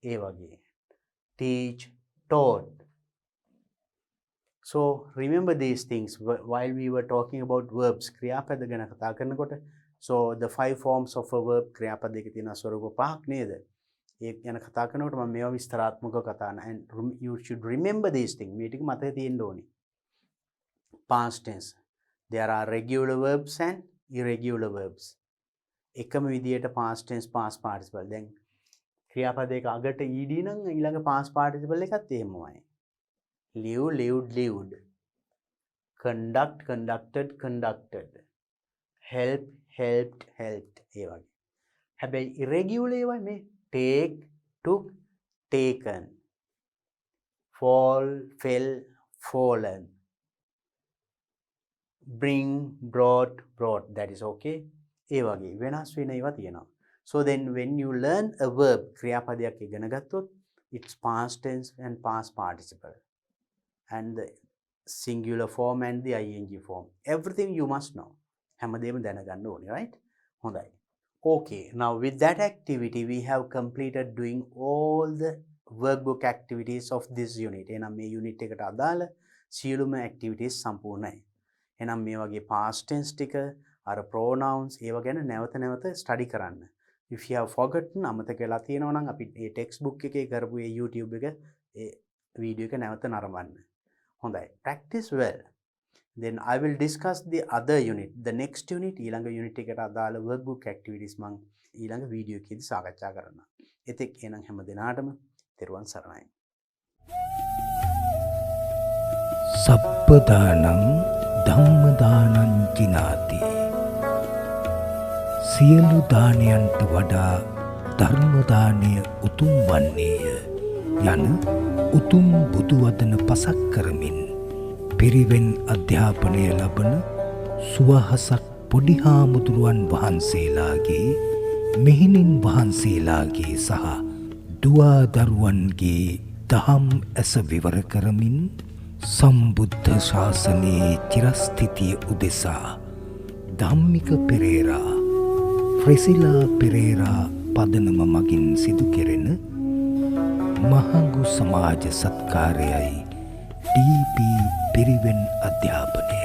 ඒ වගේ. teach, taught. So remember these things while we were talking about verbs. ක්‍රියාපද ගැන කතා කරනකොට so the 5 forms of a verb ක්‍රියාපද එකේ තියෙන ස්වරූප පහක් නේද? ඒ ගැන කතා කරනකොට මම මේවා විස්තරාත්මකව කතා කරනවා and you should remember these things. මේ ටික මතකේ තියෙන්න ඕනේ. Past tense. There are regular verbs and irregular verbs. එකම විදියට past tense past participle. දැන් ක්‍රියාපදයක අගට ed නම් ඊළඟ past participle එකත් එහෙමමයි. live, lived, lived. conduct, conducted, conducted. help, helped, helped. ඒ වගේ. හැබැයි irregular ඒවා මේ take, took, taken. fall, fell, fallen. bring, brought, brought. That is okay. ඒ වගේ වෙනස් වෙන ඒවා තියෙනවා. So then when you learn a verb ක්‍රියාපදයක් ඉගෙන ගත්තොත් it's past tense and past participle and the singular form and the ing form. Everything you must know. හැමදේම දැනගන්න ඕනේ, right? හොඳයි. Okay, now with that activity we have completed doing all the workbook activities of this unit. එහෙනම් මේ unit එකට අදාළ සියලුම activities සම්පූර්ණයි. එහෙනම් මේ වගේ past tense ටික අර pronouns ඒව ගැන නැවත නැවත study කරන්න. If you have forgotten අමතක වෙලා තියෙනවා නම් අපි මේ textbook එකේ කරපු ඒ YouTube එක ඒ වීඩියෝ එක නැවත නරඹන්න. හොඳයි. Practice well. Then I will discuss the other unit. The next unit ඊළඟ unit එකට අදාළ workbook activities මම ඊළඟ වීඩියෝ එකේදී සාකච්ඡා කරන්න. එතෙක් එනම් හැම දිනාටම තෙරුවන් සරණයි. සබ්බදානං ධම්මදානං ජිනාති. සියලු දානයන්ට වඩා ධර්ම දානය උතුම් වන්නේය යන උතුම් බුදු වදන පසක් කරමින් පිරිවෙන් අධ්‍යාපනය ලබන සුවහසක් පොඩි හාමුදුරුවන් වහන්සේලාගේ මෙහෙණින් වහන්සේලාගේ සහ දුවා දරුවන්ගේ දහම් ඇස විවර කරමින් සම්බුද්ධ ශාසනයේ චිරස්ථිතිය උදෙසා ධම්මික පෙරේරා ෆ්‍රෙසිලා පෙරේරා පදනම මගින් සිදු කෙරෙන මහඟු සමාජ සත්කාරයයි ඩී.පී. පිරිවෙන් අධ්‍යාපනය.